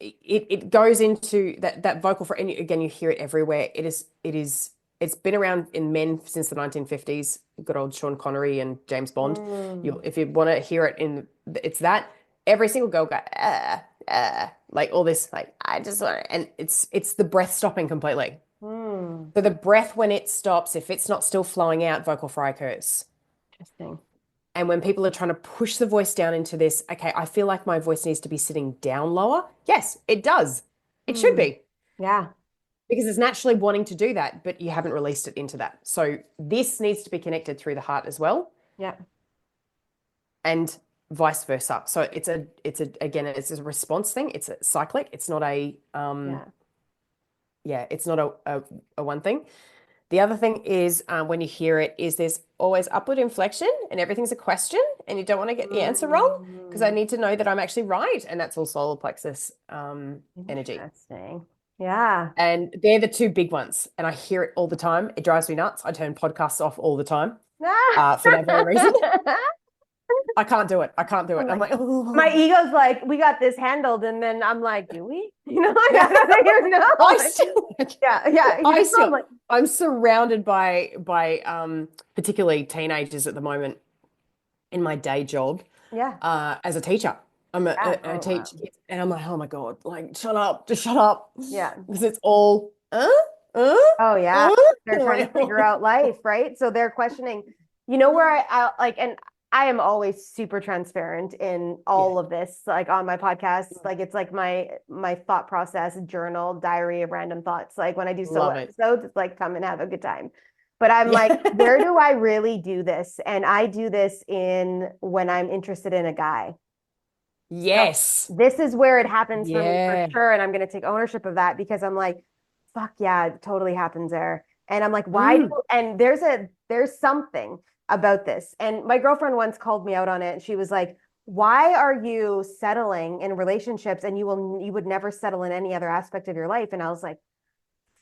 it goes into that vocal for, and again, you hear it everywhere. It's been around in men since the 1950s. Good old Sean Connery and James Bond. If you want to hear it it's that every single girl go like all this, like I just want it, and it's the breath stopping completely. So the breath, when it stops, if it's not still flowing out, vocal fry occurs. Interesting. And when people are trying to push the voice down into this, okay, I feel like my voice needs to be sitting down lower. Yes, it does. It should be, Yeah. because it's naturally wanting to do that, but you haven't released it into that. So this needs to be connected through the heart as well, Yeah. and vice versa. So it's a response thing. It's a cyclic. It's not it's not a one thing. The other thing is, when you hear it, is there's always upward inflection and everything's a question, and you don't want to get the answer wrong, because I need to know that I'm actually right. And that's all solar plexus energy. Interesting. Yeah. And they're the two big ones. And I hear it all the time. It drives me nuts. I turn podcasts off all the time for that very reason. I can't do it. I can't do it. I'm like, oh. My ego's like, we got this handled, and then I'm like, do we? You know, I don't even know. I'm surrounded by particularly teenagers at the moment in my day job. Yeah. As a teacher. I teach kids, and I'm like, oh my God, like shut up, just shut up. Yeah. Because it's all Oh yeah. They're trying to figure out life, right? So they're questioning, where I like, and I am always super transparent in all of this, like on my podcast. Like it's like my thought process, journal, diary of random thoughts. Like when I do solo episodes, it's like come and have a good time. But I'm like, where do I really do this? And I do this when I'm interested in a guy. Yes. So this is where it happens for me for sure. And I'm going to take ownership of that, because I'm like, fuck yeah, it totally happens there. And I'm like, why? And there's something about this. And my girlfriend once called me out on it. And she was like, why are you settling in relationships, and you would never settle in any other aspect of your life? And I was like,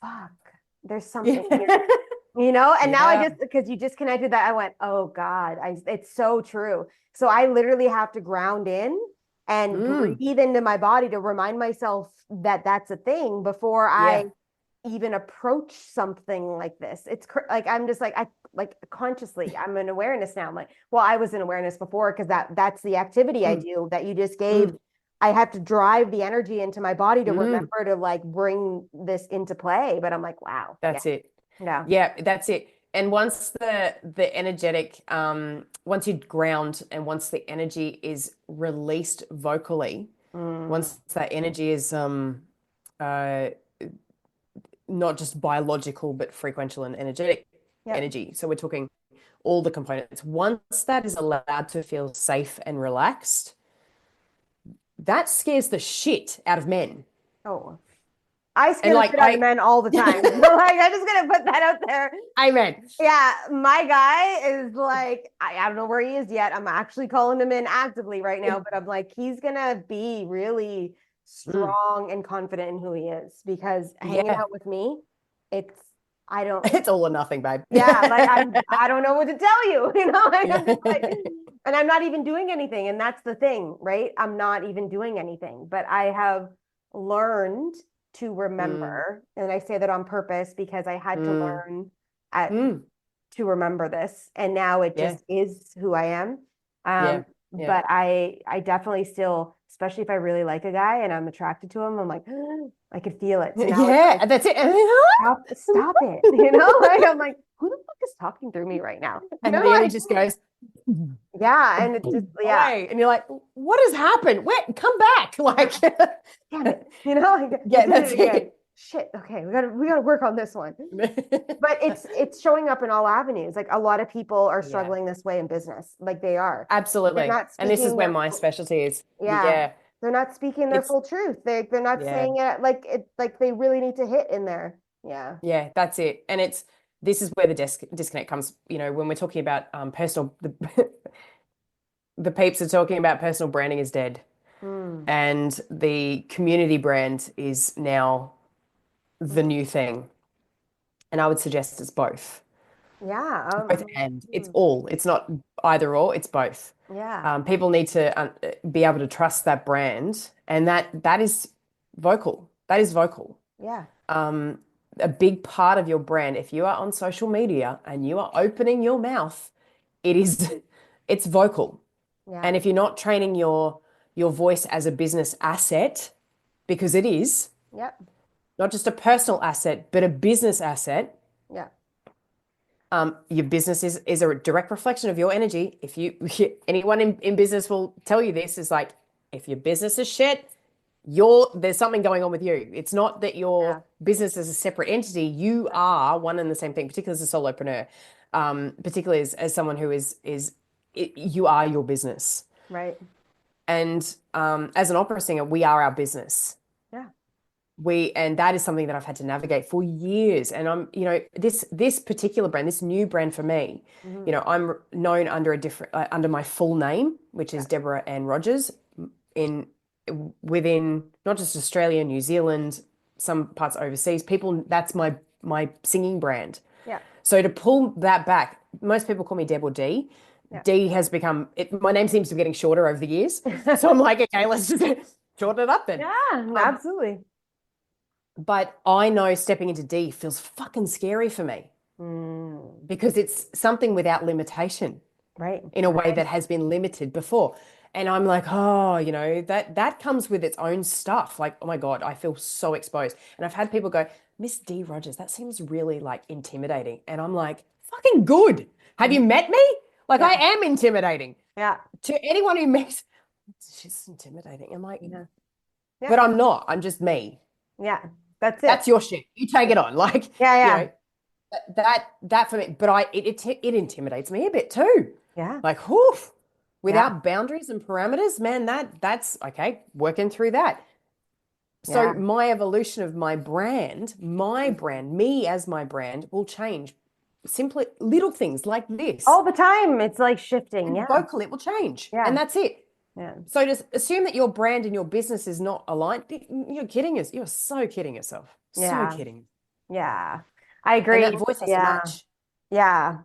fuck, there's something here. And now I just, because you just connected that, I went, oh God, it's so true. So I literally have to ground in and breathe into my body to remind myself that that's a thing before I even approach something like this. It's like, I'm just like, consciously, I'm in awareness now. I'm like, well, I was in awareness before, because that's the activity I do that you just gave. I have to drive the energy into my body to remember to like bring this into play. But I'm like, wow. That's it. Yeah. Yeah, that's it. And once the energetic, once you ground, and once the energy is released vocally, once that energy is not just biological, but frequential and energetic energy. So we're talking all the components. Once that is allowed to feel safe and relaxed, that scares the shit out of men. Oh, I scare the shit out of men all the time. Like, I'm just gonna put that out there. Amen. Yeah, my guy is like, I don't know where he is yet. I'm actually calling him in actively right now, but I'm like, he's gonna be really strong and confident in who he is, because hanging out with me, it's it's all or nothing, babe. Yeah, like I don't know what to tell you, like I'm just like, and I'm not even doing anything, and that's the thing, right? I'm not even doing anything, but I have learned to remember, and I say that on purpose because I had to learn to remember this, and now it just is who I am. But I definitely still, especially if I really like a guy and I'm attracted to him, I'm like, I could feel it. So now like, that's it. Stop it. Like, I'm like, who the fuck is talking through me right now? And then he just goes, yeah, and it's just and you're like, what has happened? Wait, come back. Like, damn it. Like, that's it. Shit, okay, we gotta work on this one. But it's showing up in all avenues. Like, a lot of people are struggling this way in business. Like, they are. Absolutely. And this is where my specialty is. Yeah. They're not speaking their full truth. They're not saying it like they really need to hit in there. Yeah. Yeah, that's it. And this is where the disconnect comes, when we're talking about personal, the peeps are talking about personal branding is dead. And the community brand is now the new thing. And I would suggest it's both. Yeah. Both and. It's all. It's not either or, it's both. Yeah. People need to be able to trust that brand, and that is vocal. That is vocal. Yeah. A big part of your brand, if you are on social media and you are opening your mouth, it's vocal. Yeah. And if you're not training your voice as a business asset, because it is, not just a personal asset, but a business asset. Yeah. Your business is a direct reflection of your energy. Anyone in business will tell you this, is like, if your business is shit, there's something going on with you. It's not that your business is a separate entity. You are one and the same thing, particularly as a solopreneur, particularly as someone who you are your business. Right. And as an opera singer, we are our business. Yeah. And that is something that I've had to navigate for years. And I'm, this particular brand, this new brand for me, I'm known under under my full name, which is Deborah Rogers, within not just Australia, New Zealand, some parts overseas. That's my singing brand. Yeah. So to pull that back, most people call me Deb or D. Yeah. D has become my name seems to be getting shorter over the years. So I'm like, okay, let's just shorten it up then. Yeah, absolutely. But I know stepping into D feels fucking scary for me because it's something without limitation, right? In a way that has been limited before. And I'm like, that comes with its own stuff. Like, oh my God, I feel so exposed. And I've had people go, Miss D Rogers, that seems really like intimidating. And I'm like, fucking good. Have you met me? Like, I am intimidating. Yeah. To anyone who makes, she's intimidating. I'm like, but I'm not. I'm just me. Yeah. That's it. That's your shit. You take it on. Like, that for me, but it intimidates me a bit too. Yeah. Like, without boundaries and parameters, man, that's okay. Working through that. So my evolution of my brand, me as my brand will change. Simply little things like this. All the time. It's like shifting. And vocal, it will change. Yeah. And that's it. Yeah. So to assume that your brand and your business is not aligned, you're kidding us. You're so kidding yourself. So kidding. Yeah. I agree. And that voice has to match. Yeah.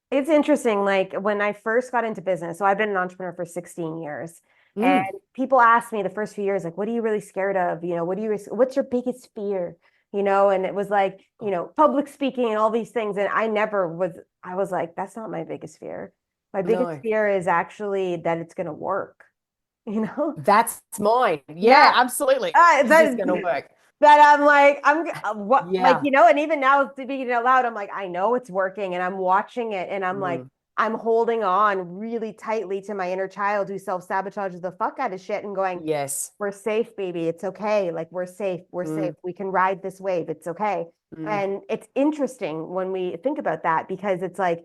It's interesting. Like, when I first got into business, so I've been an entrepreneur for 16 years. And people ask me the first few years, like, what are you really scared of? What's your biggest fear? And it was like, public speaking and all these things. And I was like, that's not my biggest fear. My biggest fear is actually that it's going to work, That's mine. Yeah, absolutely. It's going to work. That I'm like, and even now speaking out loud, I'm like, I know it's working, and I'm watching it, and I'm like, I'm holding on really tightly to my inner child who self-sabotages the fuck out of shit and going, yes, we're safe, baby. It's okay. Like, we're safe. We're safe. We can ride this wave. It's okay. And it's interesting when we think about that, because it's like,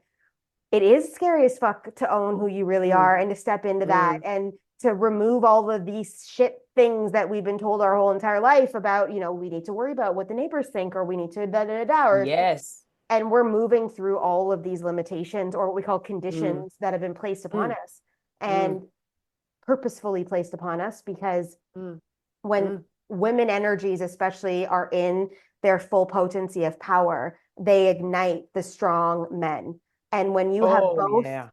it is scary as fuck to own who you really are and to step into that and to remove all of these shit things that we've been told our whole entire life about, we need to worry about what the neighbors think, or we need to da da da da, Yes. and we're moving through all of these limitations, or what we call Mm, conditions, that have been placed upon mm, us, mm, and purposefully placed upon us, because mm, when mm. women energies especially are in their full potency of power, they ignite the strong men. And when you have Oh, both yeah.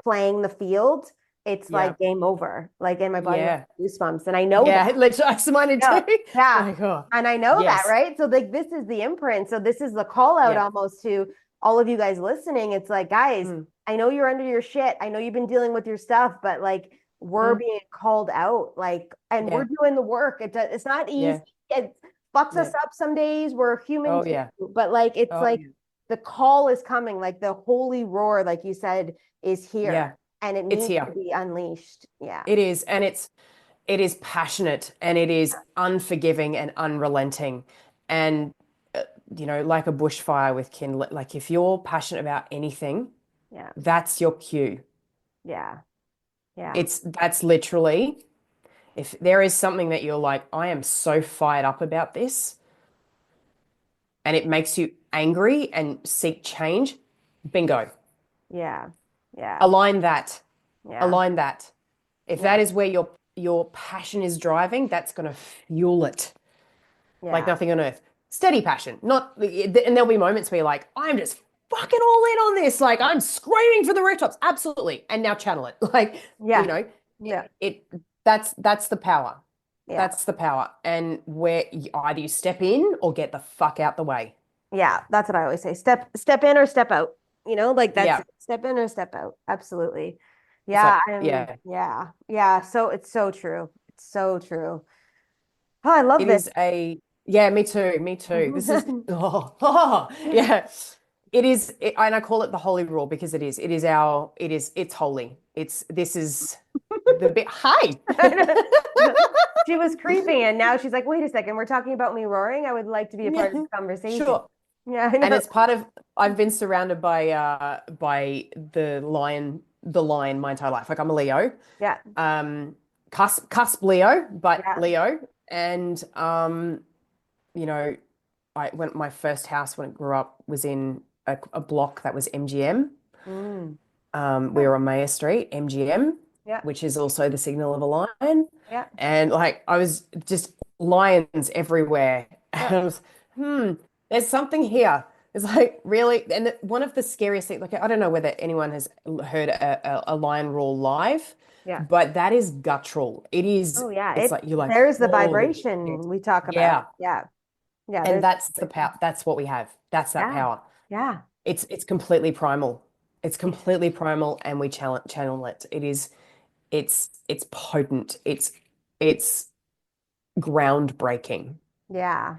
playing the field, it's Yeah. like game over. Like in my body, Yeah. goosebumps, and I know that. Yeah. Literally, mine too. Yeah, yeah. Like, oh, And I know that, yes. right? So like this is the imprint. So this is the call out Yeah. almost to all of you guys listening. It's like, guys, Mm, I know you're under your shit. I know you've been dealing with your stuff, but like we're mm. being called out, like, and we're Yeah. doing the work. It's not easy. Yeah. It fucks us Yeah. up some days. We're human Oh, too, yeah. but like it's Oh, like yeah. the call is coming, like the holy roar, like you said, is here, Yeah. and it It's needs to here. be unleashed. Yeah. It is. And it is passionate and it is unforgiving and unrelenting. And, like a bushfire with kindling, like if you're passionate about anything, Yeah. that's your cue. Yeah. Yeah. That's literally, if there is something that you're like, I am so fired up about this, and it makes you angry and seek change, bingo. Yeah. Yeah. Align that. Yeah. Align that. If Yeah. that is where your passion is driving, that's going to fuel it like Yeah. nothing on earth. Steady passion, not, and there'll be moments where you're like, I'm just fucking all in on this. Like I'm screaming for the rooftops. Absolutely. And now channel it. Like, Yeah. Yeah. that's the power. Yeah. That's the power. And where either you step in or get the fuck out the way. Yeah. That's what I always say. Step in or step out. Like that's Yeah. it. Step in or step out. Absolutely. It's Yeah. like, yeah, Yeah. Yeah. So it's so true. It's so true. Oh, I love it this. is yeah, me too. Me too. This is, yeah. And I call it the holy rule because it's holy. This is the bit, hi. She was creeping, and now she's like, wait a second, we're talking about me roaring. I would like to be a part of Yeah, this conversation. sure. Yeah, I And know. it's part of, I've been surrounded by the lion my entire life. Like I'm a Leo. Yeah. Cusp Leo, but Yeah. Leo. And you know, I went my first house when I grew up was in a block that was MGM. Mm. We were on Mayor Street, MGM, Yeah. which is also the signal of a lion. Yeah. And like I was just lions everywhere. Yeah. And I was, there's something here. It's like really, and one of the scariest things, like I don't know whether anyone has heard a lion roar live, Yeah. but that is guttural. Oh yeah. It's like you're like, There's the holy shit. vibration we talk about. Yeah. Yeah. Yeah. And There's that's the power. That's what we have. That's that yeah. power. Yeah. It's completely primal. It's completely primal, and we channel it. It's potent. It's groundbreaking, Yeah.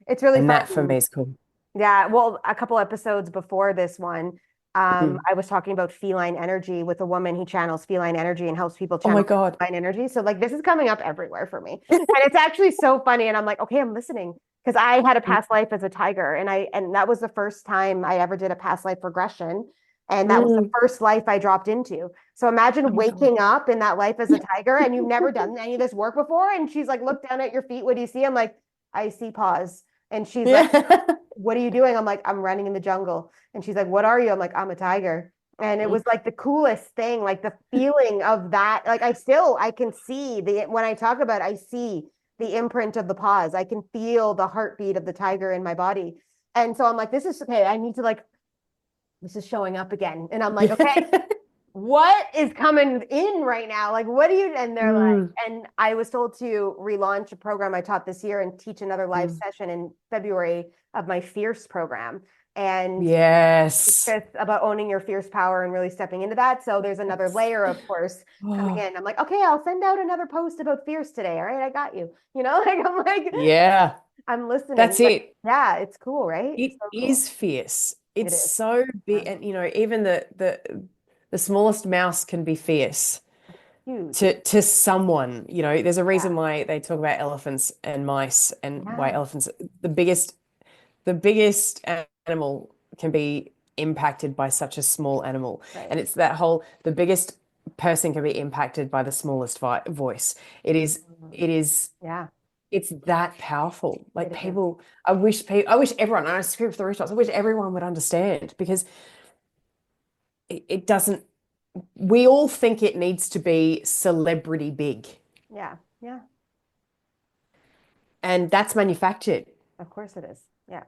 It's really and that for fun. me is cool. Yeah, well, a couple episodes before this one, Mm. I was talking about feline energy with a woman who channels feline energy and helps people Oh my channel God. feline energy. So like this is coming up everywhere for me. And it's actually so funny. And I'm like, okay, I'm listening. Because I had a past life as a tiger. And that was the first time I ever did a past life regression. And that was the Mm. first life I dropped into. So Oh imagine my God. waking up in that life as a tiger and you've never done any of this work before. And she's like, look down at your feet. What do you see? I'm like, I see paws. And she's like, Yeah. what are you doing? I'm like, I'm running in the jungle. And she's like, what are you? I'm like, I'm a tiger. And it was like the coolest thing, like the feeling of that. Like I can see when I talk about it, I see the imprint of the paws. I can feel the heartbeat of the tiger in my body. And so I'm like, this is okay. I need to like, this is showing up again. And I'm like, okay, what is coming in right now? Like, what do you, and they're like, Mm. and I was told to relaunch a program I taught this year and teach another live Mm. session in February of my Fierce program. And it's Yes. just about owning your fierce power and really stepping into that. So there's another That's, layer, of course, coming oh, in. I'm like, okay, I'll send out another post about fierce today. All right, I got you. Like I'm like, yeah. I'm listening. That's But it. yeah, it's cool, right? It's It so cool. is fierce. It It's is. so Yeah. big, and even the smallest mouse can be fierce Huge. to someone. There's a Yeah. reason why they talk about elephants and mice, and why Yeah. elephants, the biggest animal can be impacted by such a small animal. Right. And it's that whole, the biggest person can be impacted by the smallest voice. It is Yeah, it's that powerful. Like it is. people, I wish everyone, and I scream for the rooftops, I wish everyone would understand because it doesn't, we all think it needs to be celebrity big, Yeah, yeah, and that's manufactured. of course it is. Yeah,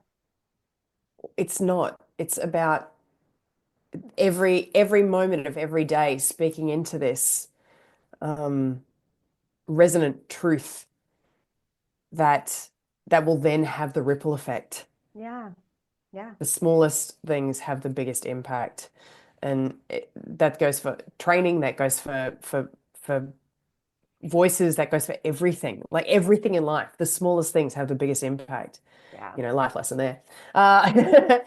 It's not. It's about every moment of every day speaking into this um, resonant truth that will then have the ripple effect. yeah, yeah, The smallest things have the biggest impact, and that goes for training, that goes for voices, that goes for everything. Like everything in life, the smallest things have the biggest impact. yeah. Life lesson there. Uh,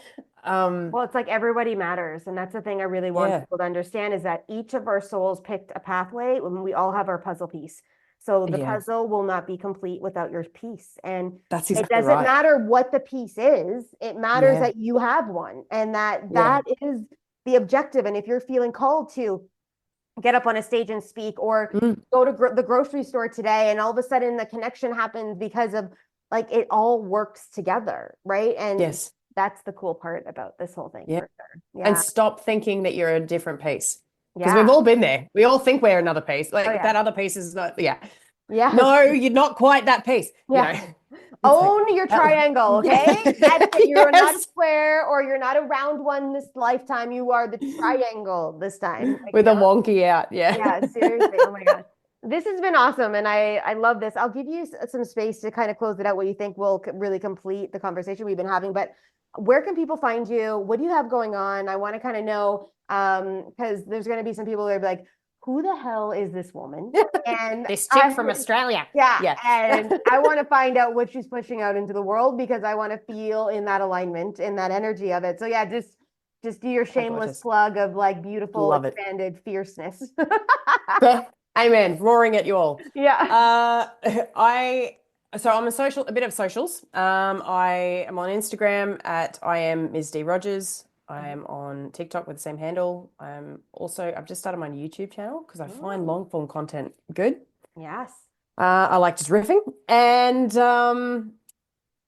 Well, it's like everybody matters. And that's the thing I really want yeah, people to understand is that each of our souls picked a pathway when we all have our puzzle piece. So the yeah, puzzle will not be complete without your piece. And that's it exactly doesn't right. matter what the piece is, it matters Yeah, that you have one and that yeah. that is the objective. And if you're feeling called to get up on a stage and speak or Mm, go to the grocery store today and all of a sudden the connection happens because of like it all works together, right? And yes, that's the cool part about this whole thing yeah. for sure. And Yeah. stop thinking that you're a different piece because we've Yeah. all been there. We all think we're another piece. Oh Like yeah. that other piece is not, yeah. Yes. No, you're not quite that piece, Yeah. It's like, Own your triangle, okay? That's it. You're not a yes, square or you're not a round one this lifetime. You are the triangle this time. Like, with a yeah. wonky out. Yeah. Yeah, seriously. Oh my God. This has been awesome. And I love this. I'll give you some space to kind of close it out what you think will really complete the conversation we've been having. But where can people find you? What do you have going on? I want to kind of know, because there's going to be some people that are like, who the hell is this woman? And This chick I, from Australia. yeah, Yeah. and I want to find out what she's pushing out into the world because I want to feel in that alignment, in that energy of it. So yeah, just do your Oh, shameless gorgeous. plug of like beautiful Love it. expanded fierceness. Amen. Roaring at you all. Yeah. I so I'm a bit of socials. I am on Instagram at I am Ms. D Rogers. I am on TikTok with the same handle. I've just started my YouTube channel because I find Mm, long form content good. yes. I like just riffing, and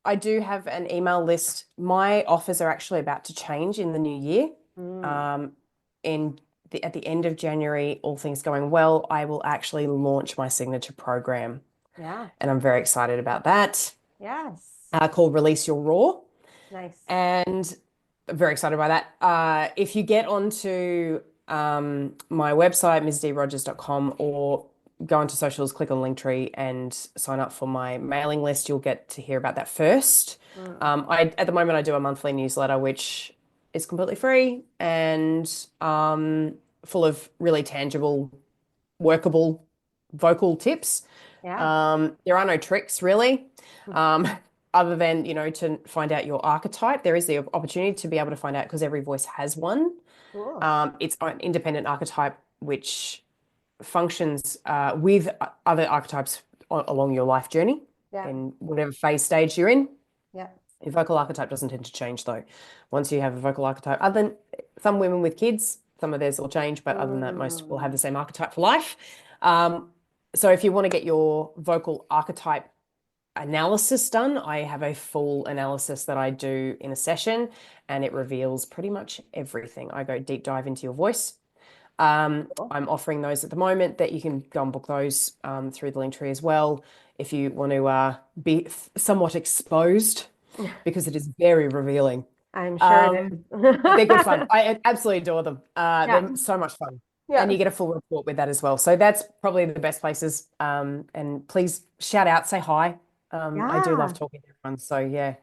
I do have an email list. My offers are actually about to change in the new year. Mm, Um, at the end of January, all things going well, I will actually launch my signature program, yeah. and I'm very excited about that. Yes. Called Release Your Raw, Nice. and I'm very excited by that. If you get onto my website, msdrogers.com, or go onto socials, click on Linktree and sign up for my mailing list, you'll get to hear about that first. Mm, At the moment I do a monthly newsletter, which is completely free and full of really tangible, workable vocal tips. yeah. There are no tricks really. Mm, Um, other than, to find out your archetype. There is the opportunity to be able to find out because every voice has one. cool. It's an independent archetype which functions with other archetypes along your life journey Yeah. in whatever phase stage you're in. Yeah. Your vocal archetype doesn't tend to change though. Once you have a vocal archetype, other than some women with kids, some of theirs will change, but other than that, most will have Mm, the same archetype for life. So if you want to get your vocal archetype analysis done, I have a full analysis that I do in a session, and it reveals pretty much everything. I go deep dive into your voice. cool. I'm offering those at the moment that you can go and book those through the link tree as well if you want to be somewhat exposed because it is very revealing. I'm sure it Um, is. but they're good fun. I absolutely adore them. Yeah. They're so much fun. And Yeah. you get a full report with that as well. So that's probably the best places. And please shout out, say hi. I do love Yeah. talking to everyone. So yeah,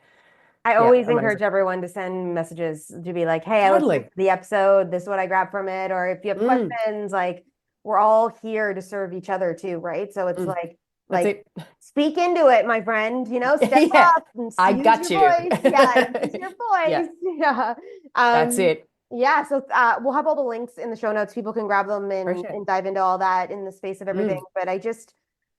I yeah, always amazing. encourage everyone to send messages to be like, hey, I listened to Totally. the episode. This is what I grabbed from it. Or if you have Mm, questions, like we're all here to serve each other too, right? So it's mm. like, That's like it. speak into it, my friend, step Yeah, up and I use got your you. voice. Yeah, use your Yeah, voice. Yeah. that's Um, it. yeah, so we'll have all the links in the show notes. People can grab them Appreciate it. and dive into all that in the space of everything. Mm. But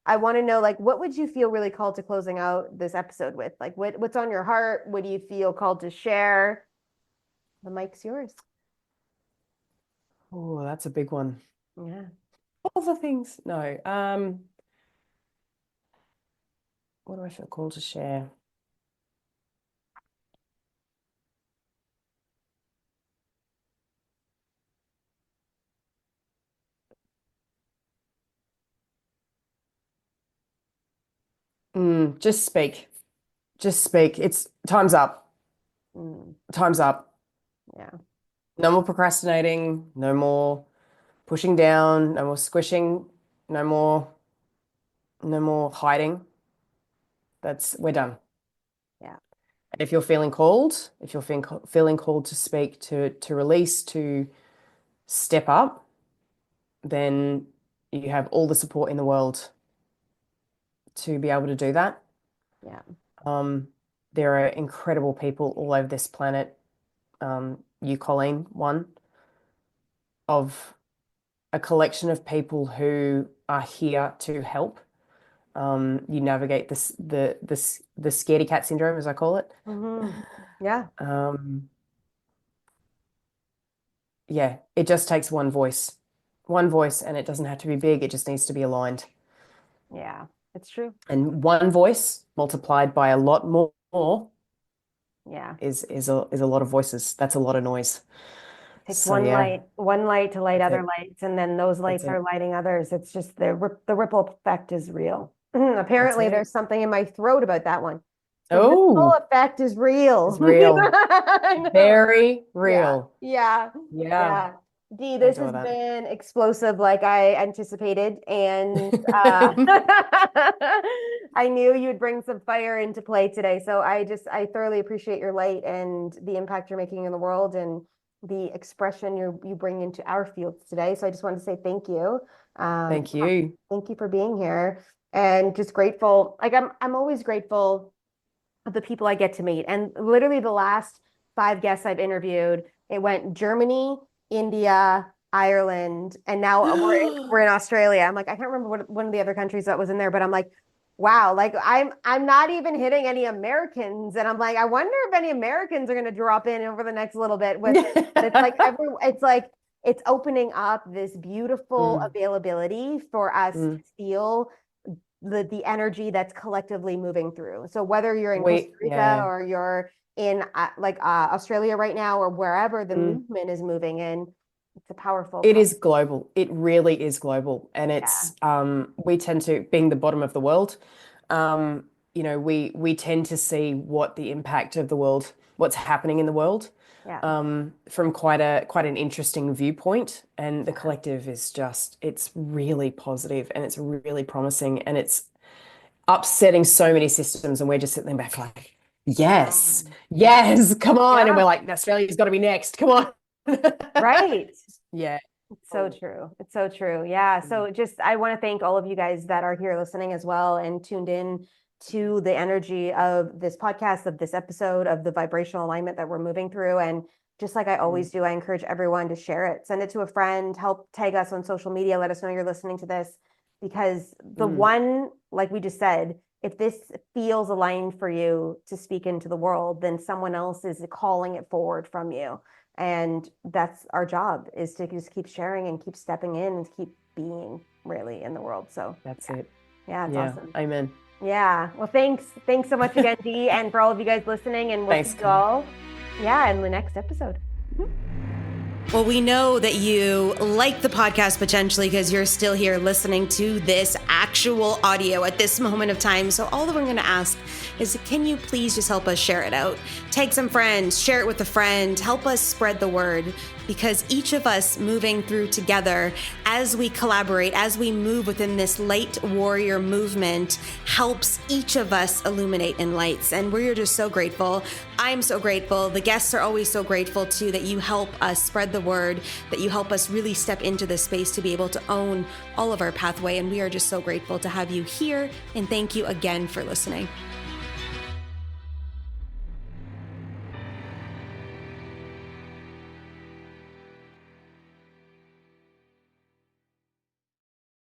I want to know, like, what would you feel really called to closing out this episode with? Like, what's on your heart? What do you feel called to share? The mic's yours. Oh, that's a big one. Yeah. All the things. No. What do I feel called to share? Just speak. Just speak. It's time's up. Mm, Time's up. yeah. No more procrastinating. No more pushing down. No more squishing. No more. No more hiding. We're done. Yeah. And if you're feeling called, if you're feeling called to speak, to release, to step up, then you have all the support in the world to be able to do that. Yeah. Um, there are incredible people all over this planet. You, Colleen, one of a collection of people who are here to help. You navigate the scaredy cat syndrome, as I call it. Yeah. Um, yeah, it just takes one voice, and it doesn't have to be big. It just needs to be aligned. Yeah. It's true. And one voice multiplied by a lot more Yeah. is a lot of voices. That's a lot of noise. Takes So yeah, one light to light that's other it. lights, and then those That's lights are it. lighting others. It's just the ripple effect is real. That's Apparently, it. there's something in my throat about that one. The ripple Oh, effect is real. it's real. I know. Very Yeah, real. yeah, Yeah. yeah. Dee, I this adore has that. been explosive like I anticipated. And I knew you'd bring some fire into play today. So I thoroughly appreciate your light and the impact you're making in the world and the expression you bring into our fields today. So I just wanted to say thank you. Thank you. Thank you for being here and just grateful. Like I'm always grateful of the people I get to meet. And literally the last 5 guests I've interviewed, it went Germany, India, Ireland, and now we're in Australia. I'm like, I can't remember what one of the other countries that was in there, but I'm like, wow, like I'm not even hitting any Americans. And I'm like, I wonder if any Americans are gonna drop in over the next little bit with but it's like it's opening up this beautiful Mm, availability for us to mm. feel the energy that's collectively moving through. So whether you're in Costa Rica Yeah. or you're in Australia right now or wherever the Mm. movement is moving in, it's a It powerful. is global. It really is global. And Yeah, we tend to, being the bottom of the world, we tend to see what the impact of the world, what's happening in the world, yeah, from quite an interesting viewpoint. And the yeah. collective is it's really positive and it's really promising and it's upsetting so many systems. And we're just sitting back like, yes, Yeah, yes, come on. And yeah, we're like, Australia's got to be next. Come on. right. Yeah. It's so true. It's so true. Yeah. So just I want to thank all of you guys that are here listening as well and tuned in to the energy of this podcast, of this episode, of the vibrational alignment that we're moving through. And just like I always do, I encourage everyone to share it, send it to a friend, help tag us on social media, let us know you're listening to this. Because the one, like we just said, if this feels aligned for you to speak into the world, then someone else is calling it forward from you. And that's our job, is to just keep sharing and keep stepping in and keep being really in the world. So That's it. yeah, it's Yeah. awesome. Amen. Yeah. Well, thanks. Thanks so much again, Dee, and for all of you guys listening. And we'll Thanks, see you all, in the next episode. Well, we know that you like the podcast potentially because you're still here listening to this actual audio at this moment of time. So all that we're going to ask is, can you please just help us share it out? Tag some friends, share it with a friend, help us spread the word, because each of us moving through together as we collaborate, as we move within this light warrior movement, helps each of us illuminate in lights. And we're just so grateful. I'm so grateful. The guests are always so grateful too, that you help us spread the word, that you help us really step into this space to be able to own all of our pathway. And we are just so grateful to have you here. And thank you again for listening.